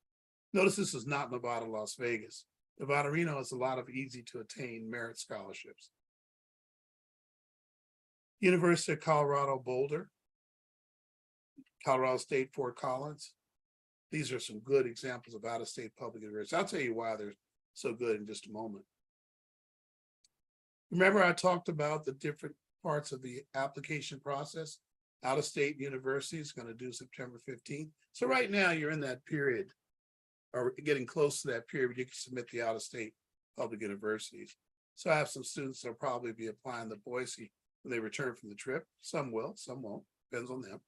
Notice this is not Nevada, Las Vegas. Nevada, Reno has a lot of easy to attain merit scholarships. University of Colorado, Boulder, Colorado State, Fort Collins. These are some good examples of out-of-state public universities. I'll tell you why they're so good in just a moment. Remember, I talked about the different parts of the application process. Out-of-state university is going to do September 15th. So right now you're in that period, or getting close to that period where you can submit the out-of-state public universities. So I have some students that'll probably be applying to Boise when they return from the trip. Some will, some won't, depends on them.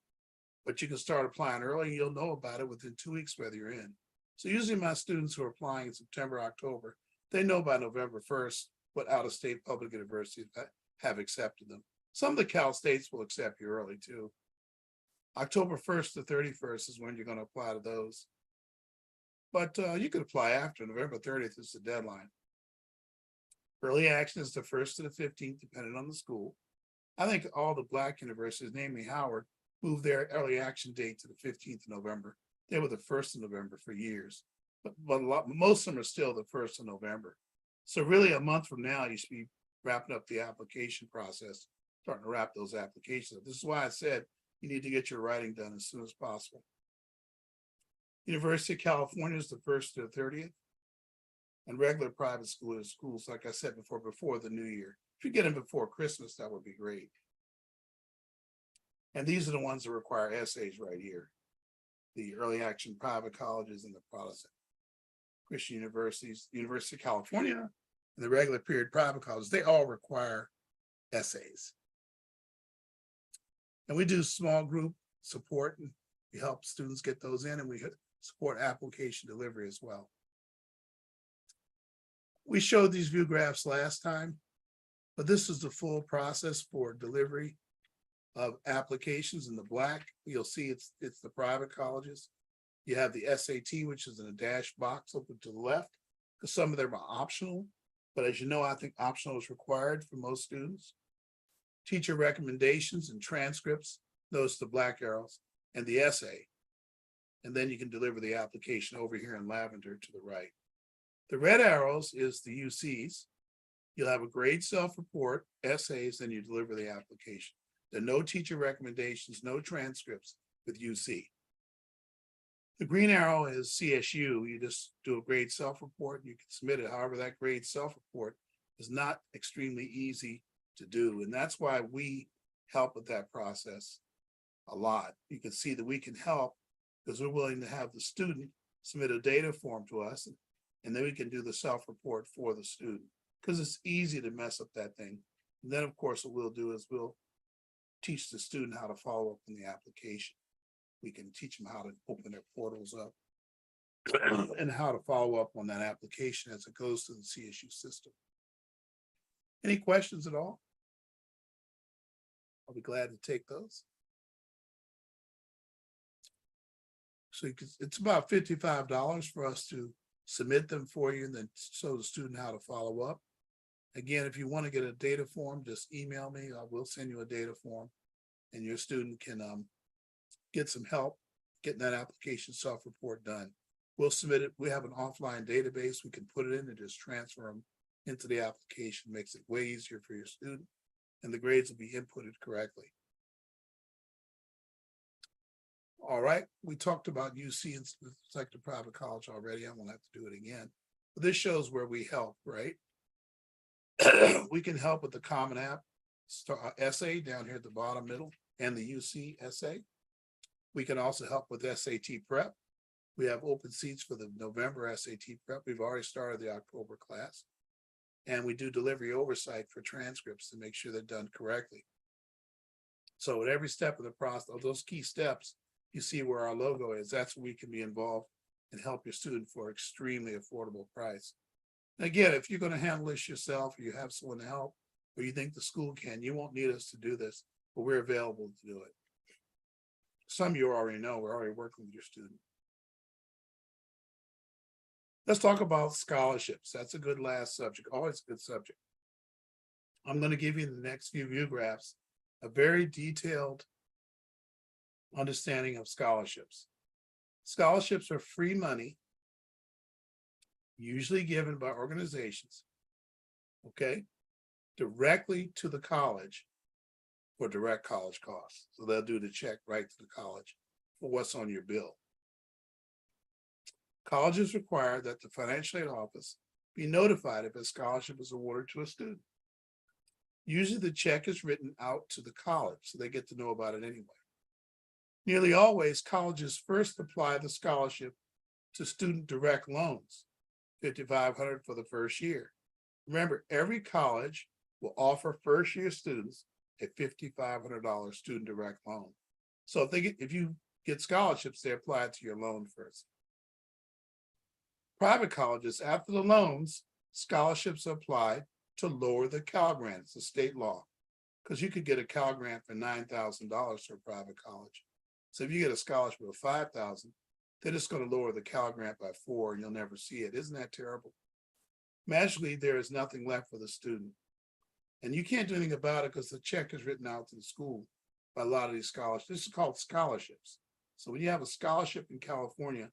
But you can start applying early and you'll know about it within 2 weeks whether you're in. So usually my students who are applying in September, October, they know by November 1st what out-of-state public universities have accepted them. Some of the Cal States will accept you early too. October 1st to 31st is when you're going to apply to those. But you could apply after November 30th is the deadline. Early action is the 1st to the 15th, depending on the school. I think all the Black universities, namely Howard, moved their early action date to the 15th of November. They were the 1st of November for years, but most of them are still the 1st of November. So really a month from now, you should be wrapping up the application process, starting to wrap those applications up. This is why I said you need to get your writing done as soon as possible. University of California is the 1st to the 30th. And regular private schools, like I said before the new year. If you get them before Christmas, that would be great. And these are the ones that require essays right here. The early action private colleges and the Protestant Christian universities, University of California, and the regular period private colleges, they all require essays. And we do small group support, and we help students get those in, and we support application delivery as well. We showed these view graphs last time, but this is the full process for delivery of applications. In the black, you'll see it's the private colleges. You have the SAT, which is in a dashed box open to the left, because some of them are optional. But as you know, I think optional is required for most students. Teacher recommendations and transcripts, those the black arrows, and the essay. And then you can deliver the application over here in lavender to the right. The red arrows is the UCs. You'll have a grade self-report, essays, then you deliver the application. There are no teacher recommendations, no transcripts with UC. The green arrow is CSU. You just do a grade self-report, you can submit it. However, that grade self-report is not extremely easy to do. And that's why we help with that process a lot. You can see that we can help because we're willing to have the student submit a data form to us, and then we can do the self-report for the student because it's easy to mess up that thing. And then, of course, what we'll do is we'll teach the student how to follow up on the application. We can teach them how to open their portals up and how to follow up on that application as it goes to the CSU system. Any questions at all? I'll be glad to take those. So it's about $55 for us to submit them for you and then show the student how to follow up. Again, if you want to get a data form, just email me. I will send you a data form and your student can get some help getting that application self-report done. We'll submit it. We have an offline database. We can put it in and just transfer them into the application. Makes it way easier for your student and the grades will be inputted correctly. All right, we talked about UC and selected private college already. I won't have to do it again. But this shows where we help, right? We can help with the Common App essay down here at the bottom middle and the UC essay. We can also help with SAT prep. We have open seats for the November SAT prep. We've already started the October class. And we do delivery oversight for transcripts to make sure they're done correctly. So at every step of the process, of those key steps, you see where our logo is. That's where we can be involved and help your student for extremely affordable price. And again, if you're going to handle this yourself, or you have someone to help, or you think the school can, you won't need us to do this, but we're available to do it. Some of you already know, we're already working with your student. Let's talk about scholarships. That's a good last subject, always a good subject. I'm going to give you in the next few view graphs a very detailed understanding of scholarships. Scholarships are free money, usually given by organizations, okay, directly to the college for direct college costs. So they'll do the check right to the college for what's on your bill. Colleges require that the financial aid office be notified if a scholarship is awarded to a student. Usually the check is written out to the college, so they get to know about it anyway. Nearly always, colleges first apply the scholarship to student direct loans, $5,500 for the first year. Remember, every college will offer first-year students a $5,500 student direct loan. So if you get scholarships, they apply it to your loan first. Private colleges, after the loans, scholarships are applied to lower the Cal Grant. It's a state law, because you could get a Cal Grant for $9,000 for a private college. So if you get a scholarship of $5,000, they're just going to lower the Cal Grant by 4, and you'll never see it. Isn't that terrible? Magically, there is nothing left for the student. And you can't do anything about it because the check is written out to the school by a lot of these scholarships. This is called scholarships. So when you have a scholarship in California,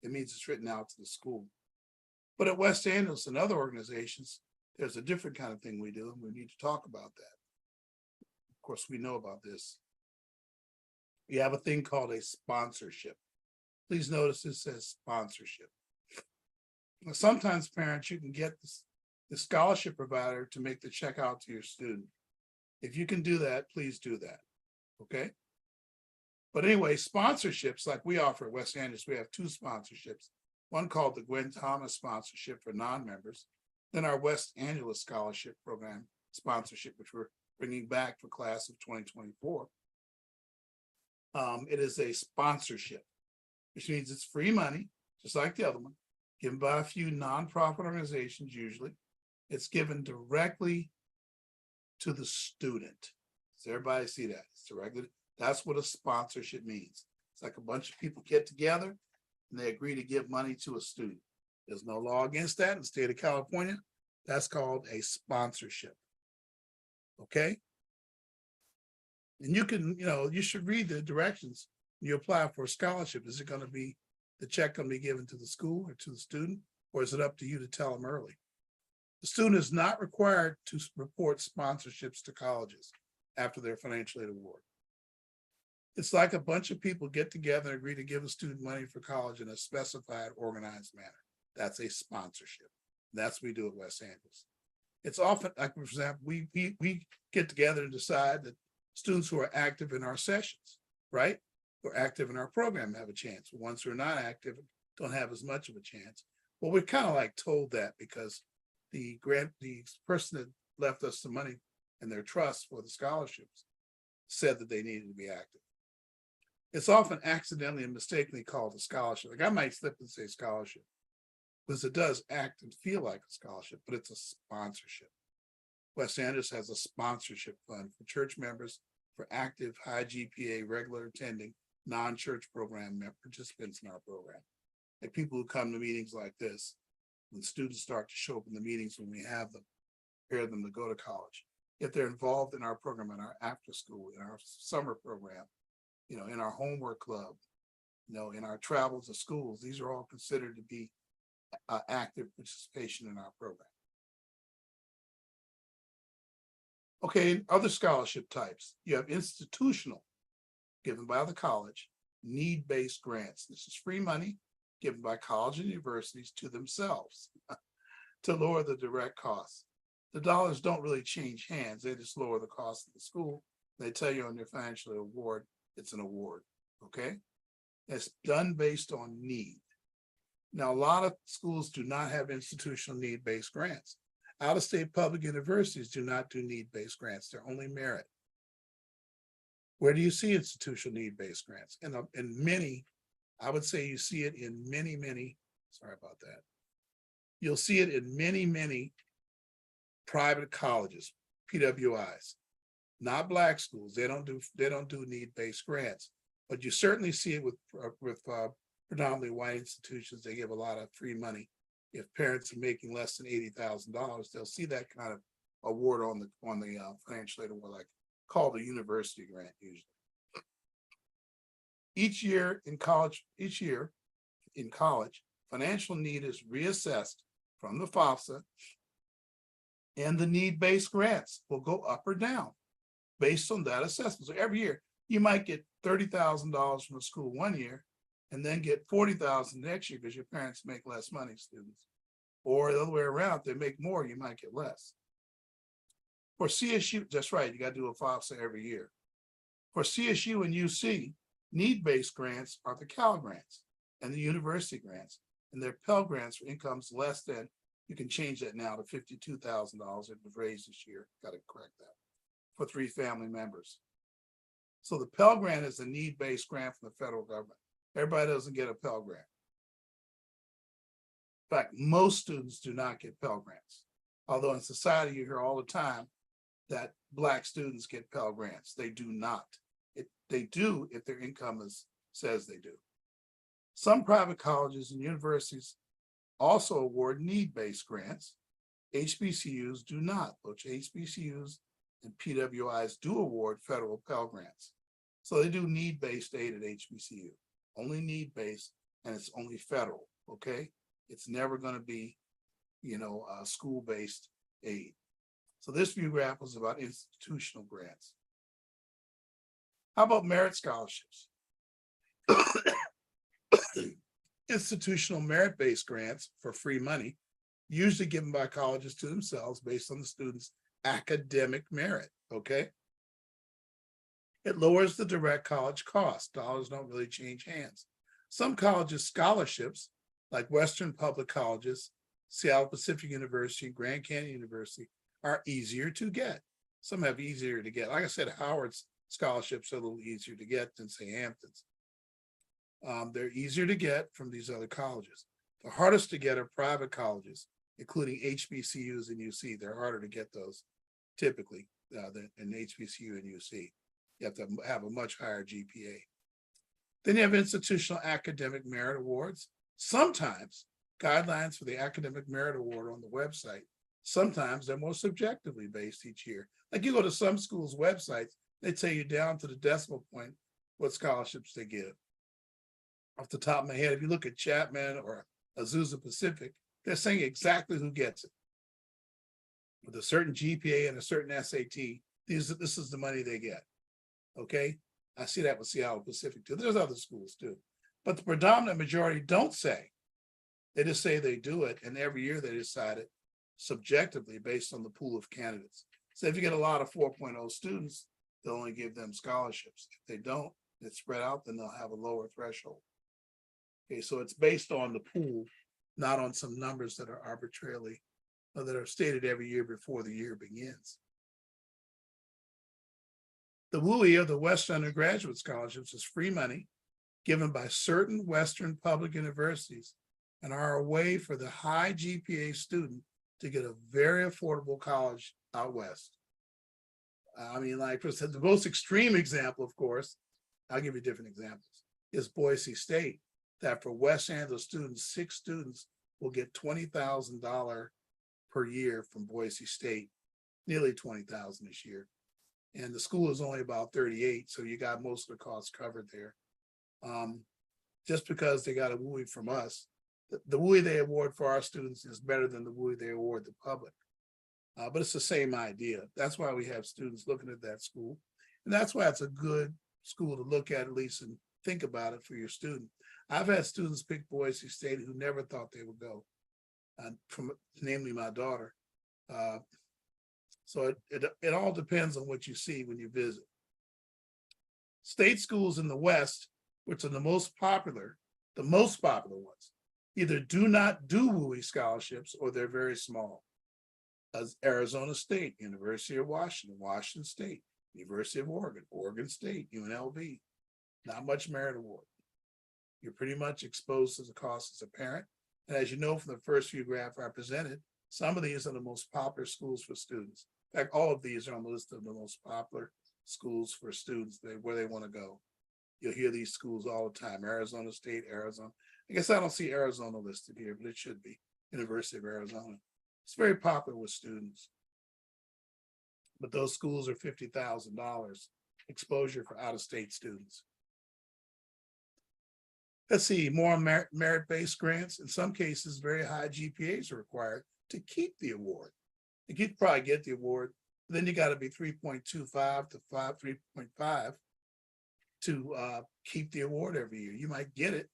it means it's written out to the school. But at West Angeles and other organizations, there's a different kind of thing we do, and we need to talk about that. Of course, we know about this. We have a thing called a sponsorship. Please notice it says sponsorship. Now, sometimes parents, you can get the scholarship provider to make the check out to your student. If you can do that, please do that, okay? But anyway, sponsorships like we offer at West Angeles, we have 2 sponsorships. One called the Gwen Thomas sponsorship for non-members, then our West Angeles scholarship program sponsorship, which we're bringing back for class of 2024. It is a sponsorship, which means it's free money, just like the other one, given by a few nonprofit organizations usually. It's given directly to the student. Does everybody see that? It's directly. That's what a sponsorship means. It's like a bunch of people get together and they agree to give money to a student. There's no law against that in the state of California. That's called a sponsorship. Okay? And you can, you should read the directions when you apply for a scholarship. Is it going to be, the check going to be given to the school or to the student, or is it up to you to tell them early? The student is not required to report sponsorships to colleges after their financial aid award. It's like a bunch of people get together and agree to give a student money for college in a specified, organized manner. That's a sponsorship. That's what we do at West Angeles. It's often, like, for example, we get together and decide that students who are active in our sessions, right, who are active in our program have a chance. The ones who are not active don't have as much of a chance. Well, we're kind of like told that because the person that left us the money in their trust for the scholarships said that they needed to be active. It's often accidentally and mistakenly called a scholarship. Like I might slip and say scholarship because it does act and feel like a scholarship, but it's a sponsorship. West Angeles has a sponsorship fund for church members, for active high GPA, regular attending, non-church program participants in our program. Like people who come to meetings like this, when students start to show up in the meetings when we have them, prepare them to go to college. If they're involved in our program, in our after school, in our summer program, in our homework club, in our travels to schools, these are all considered to be active participation in our program. Okay, other scholarship types. You have institutional, given by the college, need-based grants. This is free money given by colleges and universities to themselves to lower the direct costs. The dollars don't really change hands. They just lower the cost of the school. They tell you on their financial award, it's an award, okay? It's done based on need. Now, a lot of schools do not have institutional need-based grants. Out-of-state public universities do not do need-based grants. They're only merit. Where do you see institutional need-based grants? In many, I would say you see it in many, sorry about that. You'll see it in many private colleges, PWIs, not Black schools. They don't do need-based grants, but you certainly see it with predominantly white institutions. They give a lot of free money. If parents are making less than $80,000, they'll see that kind of award on the financial aid award, like called a university grant usually. Each year in college, financial need is reassessed from the FAFSA, and the need-based grants will go up or down based on that assessment. So every year you might get $30,000 from a school one year and then get $40,000 next year because your parents make less money, students. Or the other way around, if they make more, you might get less. For CSU, that's right, you got to do a FAFSA every year. For CSU and UC, need-based grants are the Cal grants and the university grants, and they're Pell grants for incomes less than, you can change that now to $52,000. It was raised this year, got to correct that, for 3 family members. So the Pell grant is a need-based grant from the federal government. Everybody doesn't get a Pell grant. In fact, most students do not get Pell grants. Although in society, you hear all the time that Black students get Pell grants. They do not. They do if their income says they do. Some private colleges and universities also award need-based grants. HBCUs do not. Which HBCUs and PWIs do award federal Pell grants. So they do need-based aid at HBCU. Only need-based, and it's only federal, okay? It's never going to be, school-based aid. So this view graph was about institutional grants. How about merit scholarships? Institutional merit-based grants for free money, usually given by colleges to themselves based on the student's academic merit, okay? It lowers the direct college cost. Dollars don't really change hands. Some colleges' scholarships, like Western Public Colleges, Seattle Pacific University, Grand Canyon University, are easier to get. Some have easier to get. Like I said, Howard's scholarships are a little easier to get than, say, Hampton's. They're easier to get from these other colleges. The hardest to get are private colleges, including HBCUs and UC. They're harder to get those typically than in HBCU and UC. You have to have a much higher GPA. Then you have institutional academic merit awards. Sometimes guidelines for the academic merit award on the website, sometimes they're more subjectively based each year. Like you go to some schools' websites, they tell you down to the decimal point what scholarships they give. Off the top of my head, if you look at Chapman or Azusa Pacific, they're saying exactly who gets it. With a certain GPA and a certain SAT, this is the money they get. Okay, I see that with Seattle Pacific too. There's other schools too, but the predominant majority don't say. They just say they do it, and every year they decide it subjectively based on the pool of candidates. So if you get a lot of 4.0 students, they'll only give them scholarships. If they don't, it's spread out, then they'll have a lower threshold. Okay, so it's based on the pool, not on some numbers that are arbitrarily, or that are stated every year before the year begins. The WUI, of the Western Undergraduate Scholarships, is free money given by certain Western public universities and are a way for the high GPA student to get a very affordable college out West. I mean, like the most extreme example, of course, I'll give you different examples, is Boise State, that for West Angeles students, 6 students will get $20,000 per year from Boise State, nearly $20,000 this year. And the school is only about 38, so you got most of the costs covered there. Just because they got a WUI from us, the WUI they award for our students is better than the WUI they award the public. But it's the same idea. That's why we have students looking at that school. And that's why it's a good school to look at least in think about it for your student. I've had students pick Boise State who never thought they would go, namely my daughter. So it all depends on what you see when you visit. State schools in the West, which are the most popular ones, either do not do WUI scholarships or they're very small. As Arizona State, University of Washington, Washington State, University of Oregon, Oregon State, UNLV, not much merit award. You're pretty much exposed to the cost as a parent. And as you know from the first few graphs I presented, some of these are the most popular schools for students. In fact, all of these are on the list of the most popular schools for students where they want to go. You'll hear these schools all the time, Arizona State, Arizona. I guess I don't see Arizona listed here, but it should be University of Arizona. It's very popular with students. But those schools are $50,000 exposure for out-of-state students. Let's see, more merit-based grants. In some cases, very high GPAs are required to keep the award. You could probably get the award, then you got to be 3.25 to 3.5 to keep the award every year. You might get it,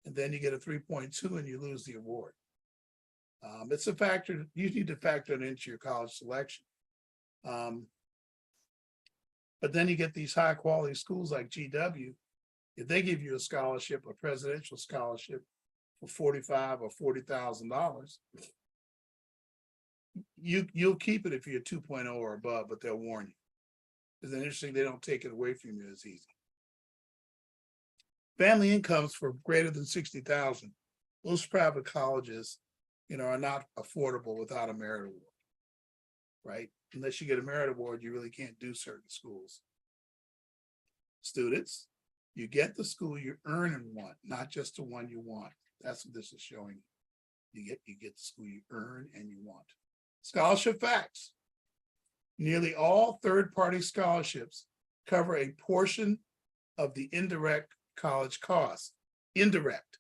and then you get a 3.2 and you lose the award. It's a factor, you need to factor it into your college selection. But then you get these high quality schools like GW, if they give you a scholarship, a presidential scholarship for $45,000 or $40,000, you'll keep it if you're 2.0 or above, but they'll warn you. Isn't it interesting? They don't take it away from you as easy. Family incomes for greater than 60,000. Most private colleges, are not affordable without a merit award, right? Unless you get a merit award, you really can't do certain schools. Students, you get the school you earn and want, not just the one you want. That's what this is showing you. You get the school you earn and you want. Scholarship facts. Nearly all third-party scholarships cover a portion of the indirect college costs. Indirect,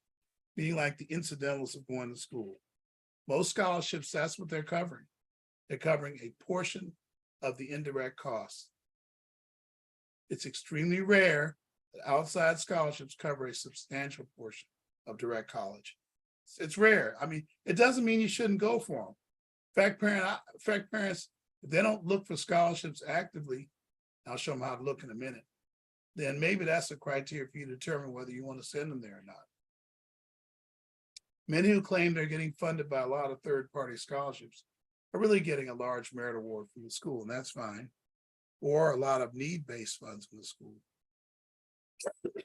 meaning like the incidentals of going to school. Most scholarships, that's what they're covering. They're covering a portion of the indirect costs. It's extremely rare that outside scholarships cover a substantial portion of direct college. It's rare. I mean, it doesn't mean you shouldn't go for them. In fact, parents, if they don't look for scholarships actively, I'll show them how to look in a minute, then maybe that's a criteria for you to determine whether you want to send them there or not. Many who claim they're getting funded by a lot of third-party scholarships are really getting a large merit award from the school, and that's fine, or a lot of need-based funds from the school.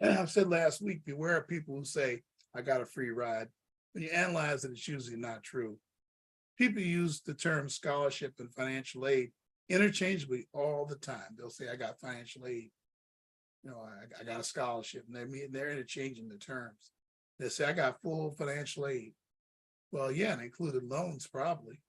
And I've said last week, beware of people who say, I got a free ride. When you analyze it, it's usually not true. People use the term scholarship and financial aid interchangeably all the time. They'll say, I got financial aid. I got a scholarship, and they're interchanging the terms. They say, I got full financial aid. Well, yeah, and included loans probably.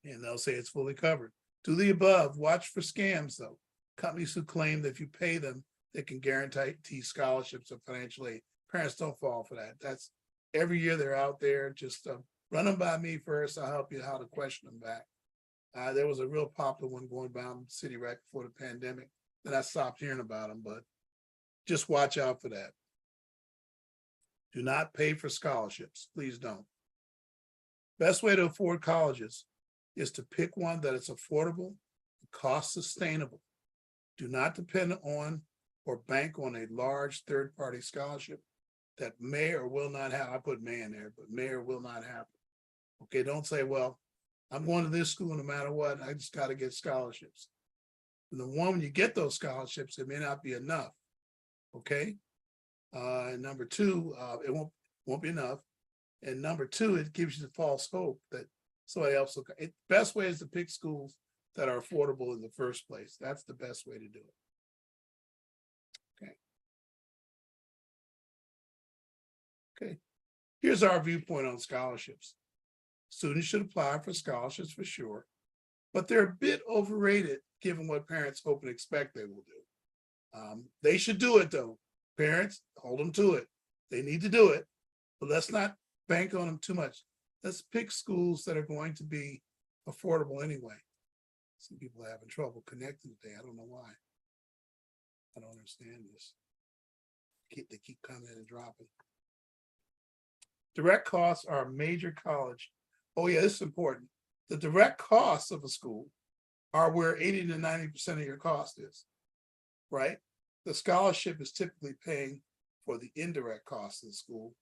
And they'll say it's fully covered. Do the above, watch for scams though. Companies who claim that if you pay them, they can guarantee scholarships or financial aid. Parents don't fall for that. That's every year they're out there. Just run them by me first. I'll help you how to question them back. There was a real popular one going down the city right before the pandemic. Then I stopped hearing about them, but just watch out for that. Do not pay for scholarships. Please don't. Best way to afford colleges is to pick one that is affordable, cost sustainable. Do not depend on or bank on a large third-party scholarship that may or will not happen. I put may in there, but may or will not happen. Okay, don't say, well, I'm going to this school no matter what. I just got to get scholarships. And the one, when you get those scholarships, it may not be enough. Okay. And number two, it won't be enough. And number two, it gives you the false hope that somebody else will. Best way is to pick schools that are affordable in the first place. That's the best way to do it. Okay. Here's our viewpoint on scholarships. Students should apply for scholarships for sure, but they're a bit overrated given what parents hope and expect they will do. They should do it though. Parents, hold them to it. They need to do it, but let's not bank on them too much. Let's pick schools that are going to be affordable anyway. Some people are having trouble connecting today. I don't know why. I don't understand this. They keep coming and dropping. Direct costs are a major college. Oh yeah, this is important. The direct costs of a school are where 80 to 90% of your cost is, right? The scholarship is typically paying for the indirect costs of the school,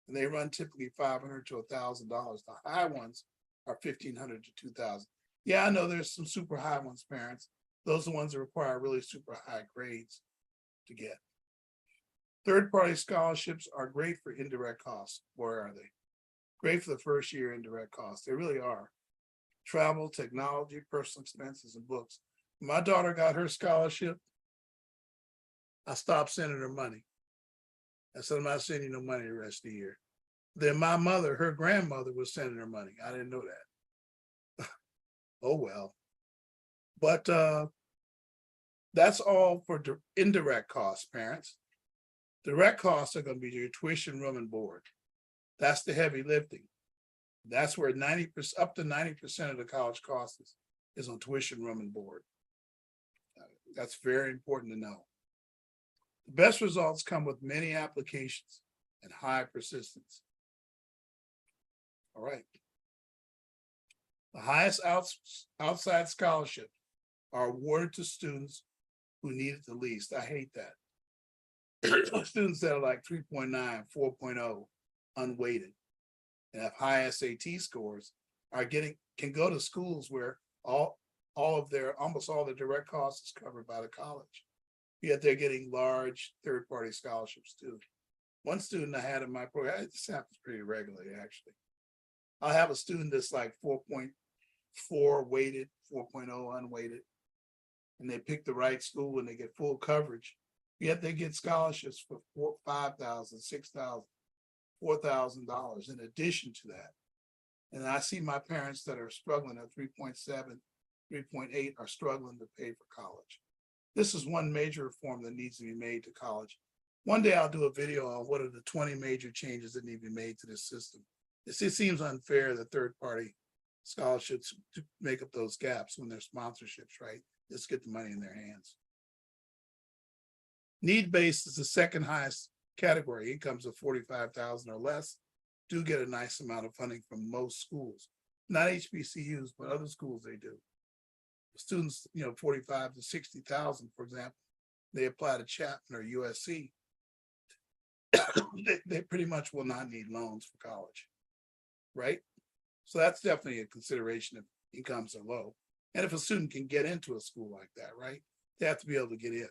and they run typically $500 to $1,000. The high ones are $1,500 to $2,000. Yeah, I know there's some super high ones, parents. Those are the ones that require really super high grades to get. Third-party scholarships are great for indirect costs. Where are they? Great for the first year indirect costs. They really are. Travel, technology, personal expenses, and books. When my daughter got her scholarship, I stopped sending her money. I said, I'm not sending you no money the rest of the year. Then my mother, her grandmother, was sending her money. I didn't know that. Oh, well. But that's all for indirect costs, parents. Direct costs are going to be your tuition, room, and board. That's the heavy lifting. That's where 90%, up to 90% of the college cost is on tuition, room, and board. That's very important to know. The best results come with many applications and high persistence. All right. The highest outside scholarships are awarded to students who need it the least. I hate that. Students that are like 3.9, 4.0, unweighted, and have high SAT scores can go to schools where almost all the direct costs is covered by the college. Yet they're getting large third-party scholarships too. One student I had in my program, this happens pretty regularly actually. I'll have a student that's like 4.4 weighted, 4.0 unweighted, and they pick the right school and they get full coverage. Yet they get scholarships for $5,000, $6,000, $4,000 in addition to that. And I see my parents that are struggling at 3.7, 3.8 are struggling to pay for college. This is one major reform that needs to be made to college. One day I'll do a video on what are the 20 major changes that need to be made to this system. It seems unfair that third-party scholarships to make up those gaps when they're sponsorships, right? Just get the money in their hands. Need-based is the second highest category. Incomes of $45,000 or less do get a nice amount of funding from most schools. Not HBCUs, but other schools they do. Students, 45 to 60,000, for example, they apply to Chapman or USC. they pretty much will not need loans for college, right? So that's definitely a consideration if incomes are low. And if a student can get into a school like that, right, they have to be able to get in.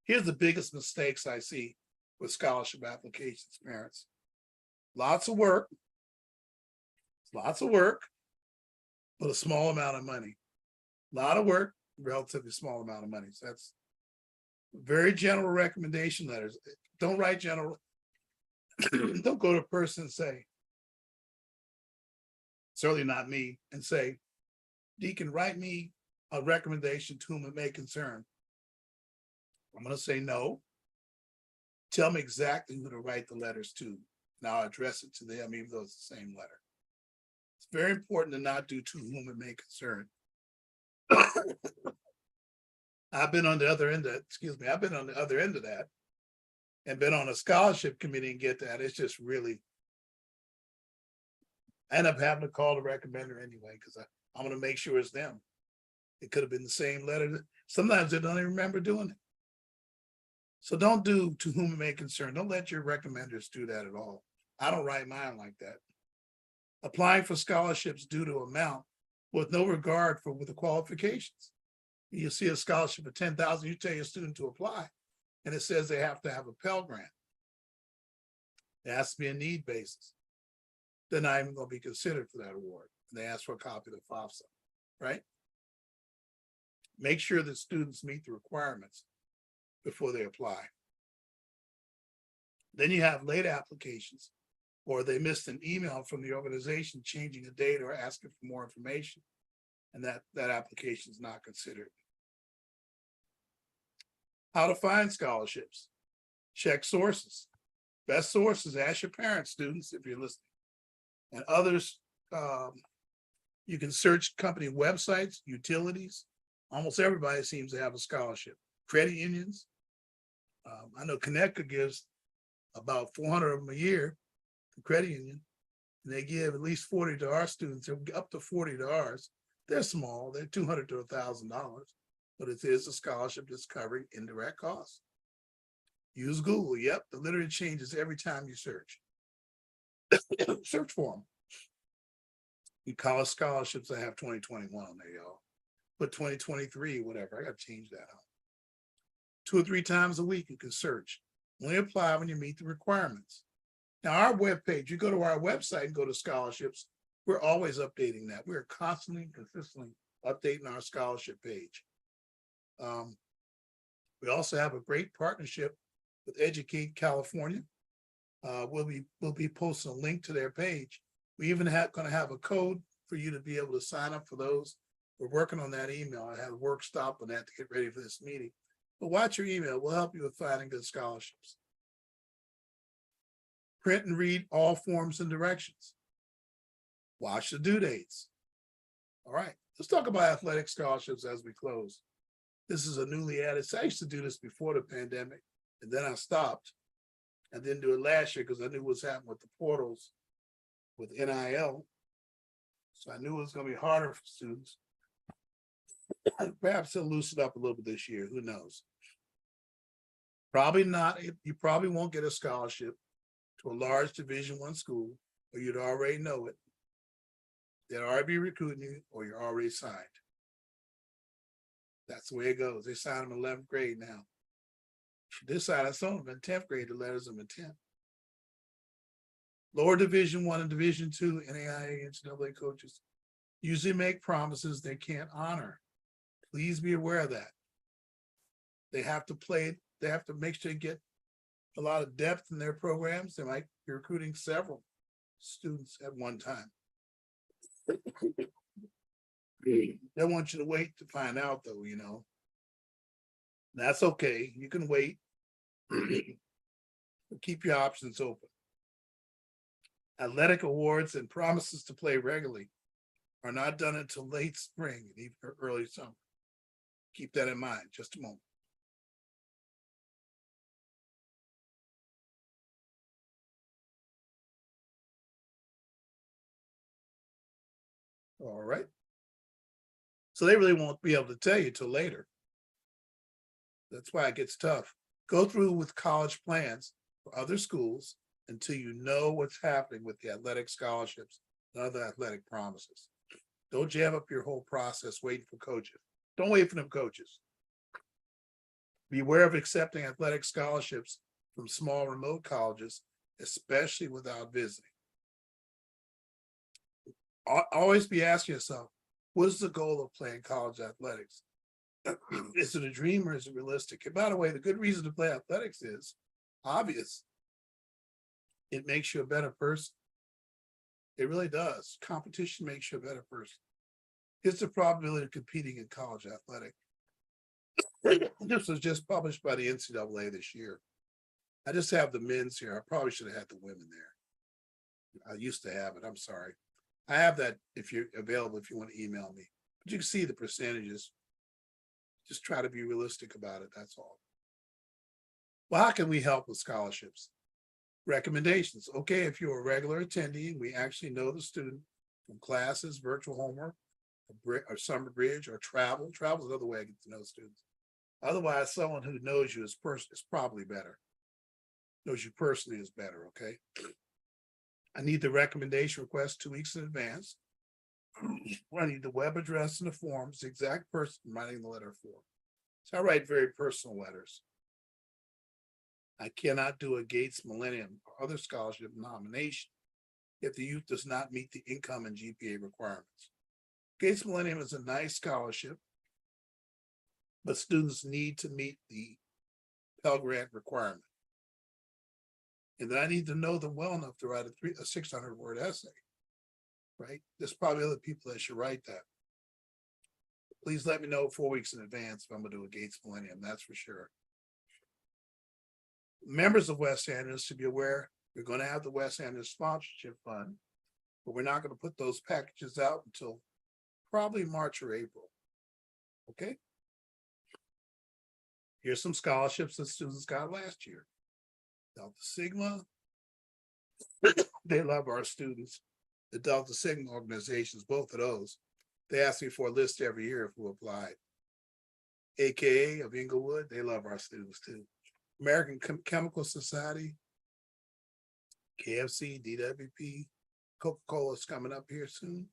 Here's the biggest mistakes I see with scholarship applications, parents. Lots of work, but a small amount of money. A lot of work, relatively small amount of money. So that's very general recommendation letters. Don't write general. Don't go to a person and say, certainly not me, and say, Deacon, write me a recommendation to whom it may concern. I'm going to say no. Tell me exactly who to write the letters to, and I'll address it to them, even though it's the same letter. It's very important to not do to whom it may concern. I've been on the other end of that and been on a scholarship committee and get that. It's just really, I end up having to call the recommender anyway, because I'm going to make sure it's them. It could have been the same letter. Sometimes they don't even remember doing it. So don't do to whom it may concern. Don't let your recommenders do that at all. I don't write mine like that. Applying for scholarships due to amount with no regard for the qualifications. You see a scholarship of $10,000, you tell your student to apply, and it says they have to have a Pell Grant. It has to be a need basis. They're not even going to be considered for that award. And they ask for a copy of the FAFSA, right? Make sure that students meet the requirements before they apply. Then you have late applications, or they missed an email from the organization changing a date or asking for more information, and that application is not considered. How to find scholarships. Check sources. Best sources, ask your parents, students, if you're listening. And others, you can search company websites, utilities. Almost everybody seems to have a scholarship. Credit unions, I know Connecticut gives about 400 of them a year to credit union. And they give at least 40 to our students, up to 40 to ours. They're small, they're $200 to $1,000, but it is a scholarship that's covering indirect costs. Use Google. Yep, the literature changes every time you search. Search for them. You college scholarships, I have 2021 on there, y'all. But 2023, whatever, I got to change that out. 2 or 3 times a week, you can search. Only apply when you meet the requirements. Now, our webpage, you go to our website and go to scholarships, we're always updating that. We're constantly, consistently updating our scholarship page. We also have a great partnership with Educate California. We'll be posting a link to their page. We even going to have a code for you to be able to sign up for those. We're working on that email. I had work stop on that to get ready for this meeting. But watch your email. We'll help you with finding good scholarships. Print and read all forms and directions. Watch the due dates. All right, let's talk about athletic scholarships as we close. This is a newly added. So I used to do this before the pandemic, and then I stopped. I didn't do it last year because I knew what's happening with the portals with NIL. So I knew it was going to be harder for students. Perhaps it'll loosen up a little bit this year. Who knows? Probably not. You probably won't get a scholarship to a large Division I school, or you'd already know it. They'll already be recruiting you, or you're already signed. That's the way it goes. They sign them in 11th grade now. This side, I saw them in 10th grade, the letters them in 10th. Lower Division I and Division II NAIA, NCAA coaches usually make promises they can't honor. Please be aware of that. They have to they have to make sure they get a lot of depth in their programs. They might be recruiting several students at one time. They want you to wait to find out, though, you know. That's okay. You can wait. Keep your options open. Athletic awards and promises to play regularly are not done until late spring and even early summer. Keep that in mind. Just a moment. All right. So they really won't be able to tell you till later. That's why it gets tough. Go through with college plans for other schools until you know what's happening with the athletic scholarships and other athletic promises. Don't jam up your whole process waiting for coaches. Don't wait for them coaches. Beware of accepting athletic scholarships from small remote colleges, especially without visiting. Always be asking yourself, what is the goal of playing college athletics? Is it a dream or is it realistic? And by the way, the good reason to play athletics is obvious. It makes you a better person. It really does. Competition makes you a better person. It's the probability of competing in college athletics. This was just published by the NCAA this year. I just have the men's here. I probably should have had the women there. I used to have it. I'm sorry. I have that if you're available, if you want to email me. But you can see the percentages. Just try to be realistic about it. That's all. Well, how can we help with scholarships? Recommendations. Okay, if you're a regular attendee, we actually know the student from classes, virtual homework, or summer bridge, or travel. Travel is another way I get to know students. Otherwise, someone who knows you is probably better. Knows you personally is better, okay? I need the recommendation request 2 weeks in advance. I need the web address and the forms, the exact person I'm writing the letter for. So I write very personal letters. I cannot do a Gates Millennium or other scholarship nomination if the youth does not meet the income and GPA requirements. Gates Millennium is a nice scholarship, but students need to meet the Pell Grant requirement. And then I need to know them well enough to write a 600-word essay, right? There's probably other people that should write that. Please let me know 4 weeks in advance if I'm going to do a Gates Millennium, that's for sure. Members of West Andrews should be aware we're going to have the West Andrews Sponsorship Fund, but we're not going to put those packages out until probably March or April. Okay? Here's some scholarships that students got last year. Delta Sigma, they love our students. The Delta Sigma organizations, both of those, they ask me for a list every year of who applied. AKA of Inglewood, they love our students too. American Chemical Society, KFC, DWP, Coca-Cola's coming up here soon.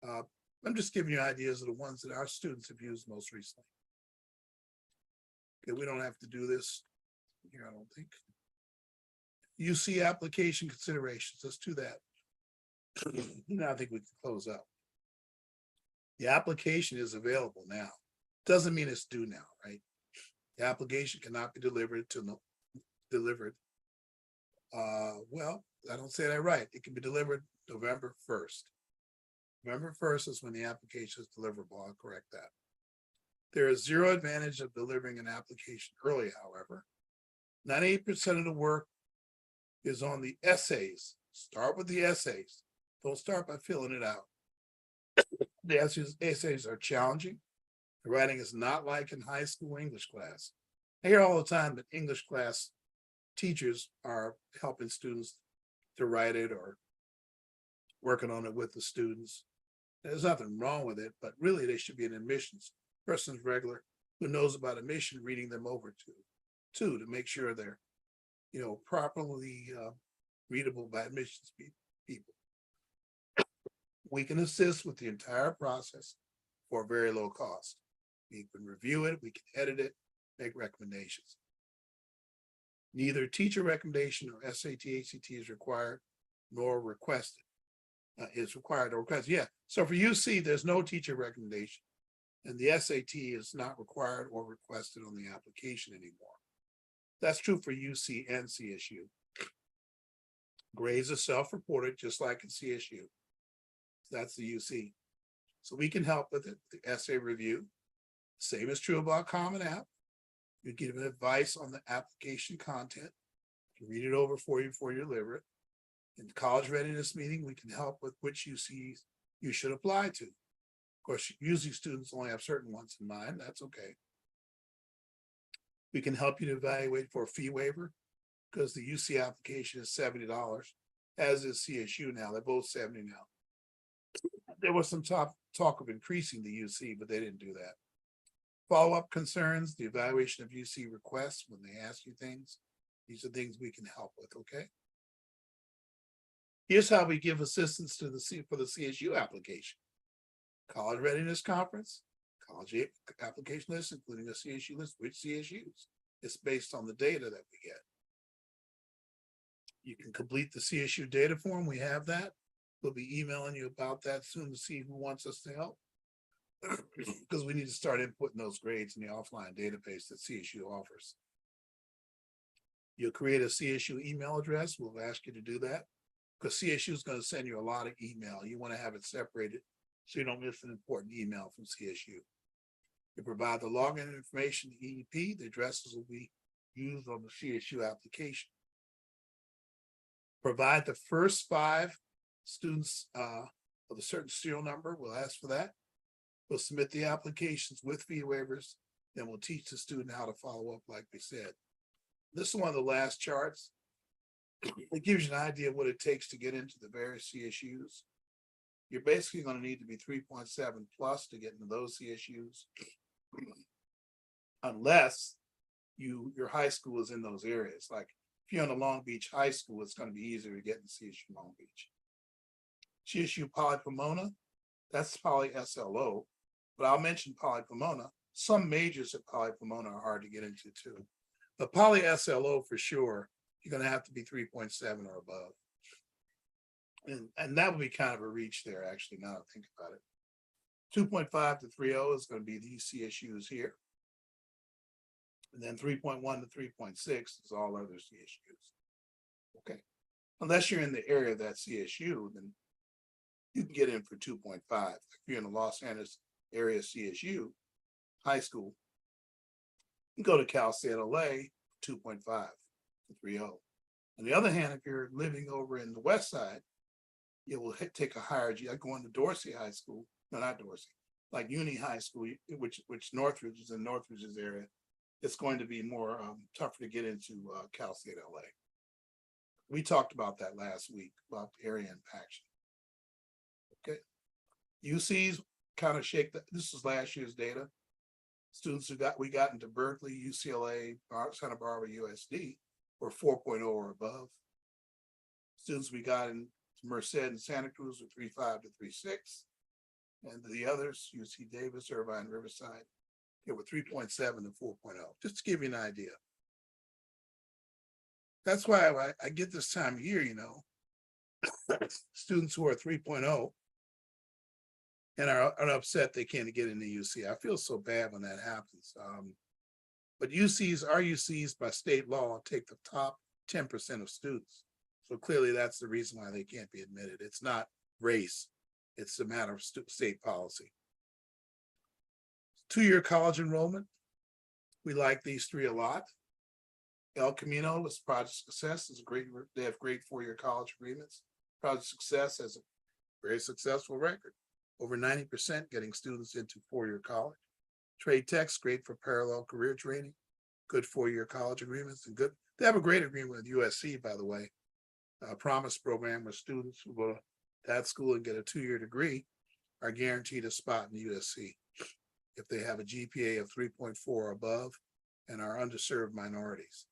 I'm just giving you ideas of the ones that our students have used most recently. Okay, we don't have to do this here, I don't think. UC application considerations, let's do that. Now I think we can close up. The application is available now. Doesn't mean it's due now, right? The application cannot be delivered well, I don't say that right. It can be delivered November 1st. November 1st is when the application is deliverable. I'll correct that. There is zero advantage of delivering an application early, however. 98% of the work is on the essays. Start with the essays. Don't start by filling it out. The essays are challenging. The writing is not like in high school English class. I hear all the time that English class teachers are helping students to write it or working on it with the students. There's nothing wrong with it, but really they should be an admissions person's regular who knows about admission reading them over to make sure they're, properly readable by admissions people. We can assist with the entire process for a very low cost. We can review it, we can edit it, make recommendations. Neither teacher recommendation or SAT, ACT is required nor requested. Is required or requested. Yeah. So for UC, there's no teacher recommendation, and the SAT is not required or requested on the application anymore. That's true for UC and CSU. Grades are self-reported, just like in CSU. That's the UC. So we can help with it, the essay review. Same is true about Common App. You give advice on the application content. You read it over for you before you deliver it. In the college readiness meeting, we can help with which UCs you should apply to. Of course, usually students only have certain ones in mind. That's okay. We can help you to evaluate for a fee waiver because the UC application is $70, as is CSU now. They're both $70 now. There was some talk of increasing the UC, but they didn't do that. Follow-up concerns, the evaluation of UC requests when they ask you things. These are things we can help with, okay? Here's how we give assistance to for the CSU application. College Readiness Conference, college application list, including a CSU list, which CSUs. It's based on the data that we get. You can complete the CSU data form. We have that. We'll be emailing you about that soon to see who wants us to help. Because we need to start inputting those grades in the offline database that CSU offers. You'll create a CSU email address. We'll ask you to do that because CSU is going to send you a lot of email. You want to have it separated so you don't miss an important email from CSU. You provide the login information to EEP. The addresses will be used on the CSU application. Provide the first 5 students of a certain serial number. We'll ask for that. We'll submit the applications with fee waivers. Then we'll teach the student how to follow up, like we said. This is one of the last charts. It gives you an idea of what it takes to get into the various CSUs. You're basically going to need to be 3.7 plus to get into those CSUs. Unless your high school is in those areas. Like if you're in a Long Beach high school, it's going to be easier to get into CSU Long Beach. CSU Poly Pomona, that's Poly SLO, but I'll mention Poly Pomona. Some majors at Poly Pomona are hard to get into too. But Poly SLO for sure, you're going to have to be 3.7 or above. And that would be kind of a reach there, actually, now that I think about it. 2.5 to 3.0 is going to be these CSUs here. And then 3.1 to 3.6 is all other CSUs. Okay. Unless you're in the area of that CSU, then you can get in for 2.5. If you're in the Los Angeles area CSU high school, you go to Cal State LA, 2.5 to 3.0. On the other hand, if you're living over in the West Side, it will take a higher G. Like going to Dorsey High School, no, not Dorsey, like Uni High School, which Northridge is in Northridge's area. it's going to be more tougher to get into Cal State LA. We talked about that last week about the area impaction. Okay. UC's kind of shake that. This is last year's data. Students we got into Berkeley, UCLA, Santa Barbara, USD were 4.0 or above. Students we got in Merced and Santa Cruz were 3.5 to 3.6. And the others, UC Davis, Irvine, Riverside, they were 3.7 to 4.0, just to give you an idea. That's why I get this time of year, students who are 3.0 and are upset they can't get into UC. I feel so bad when that happens. But our UCs by state law take the top 10% of students. So clearly that's the reason why they can't be admitted. It's not race. It's a matter of state policy. Two-year college enrollment. We like these three a lot. El Camino is Project Success. Is great. They have great 4-year college agreements. Project Success has a very successful record. Over 90% getting students into 4-year college. Trade Tech's great for parallel career training. Good 4-year college agreements and good. They have a great agreement with USC, by the way. Promise program where students who go to that school and get a 2-year degree are guaranteed a spot in USC if they have a GPA of 3.4 or above and are underserved minorities.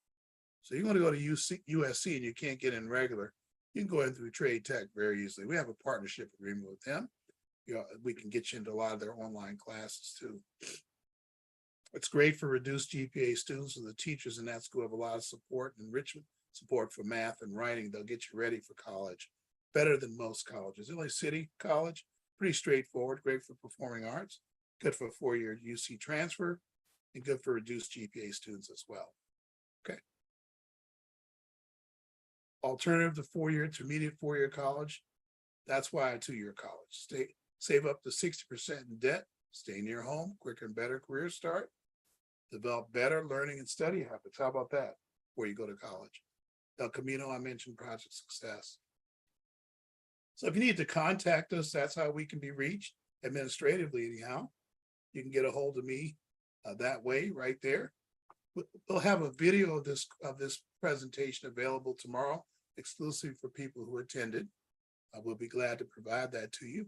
So you want to go to USC and you can't get in regular, you can go in through Trade Tech very easily. We have a partnership agreement with them. We can get you into a lot of their online classes too. It's great for reduced GPA students, and the teachers in that school have a lot of support and enrichment support for math and writing. They'll get you ready for college better than most colleges. LA City College, pretty straightforward, great for performing arts, good for 4-year UC transfer, and good for reduced GPA students as well. Okay. Alternative to 4-year intermediate 4-year college, that's why a 2-year college. Save up to 60% in debt, stay near home, quicker and better career start, develop better learning and study habits. How about that before you go to college? El Camino, I mentioned Project Success. So if you need to contact us, that's how we can be reached administratively anyhow. You can get a hold of me that way right there. We'll have a video of this presentation available tomorrow, exclusively for people who attended. We'll be glad to provide that to you.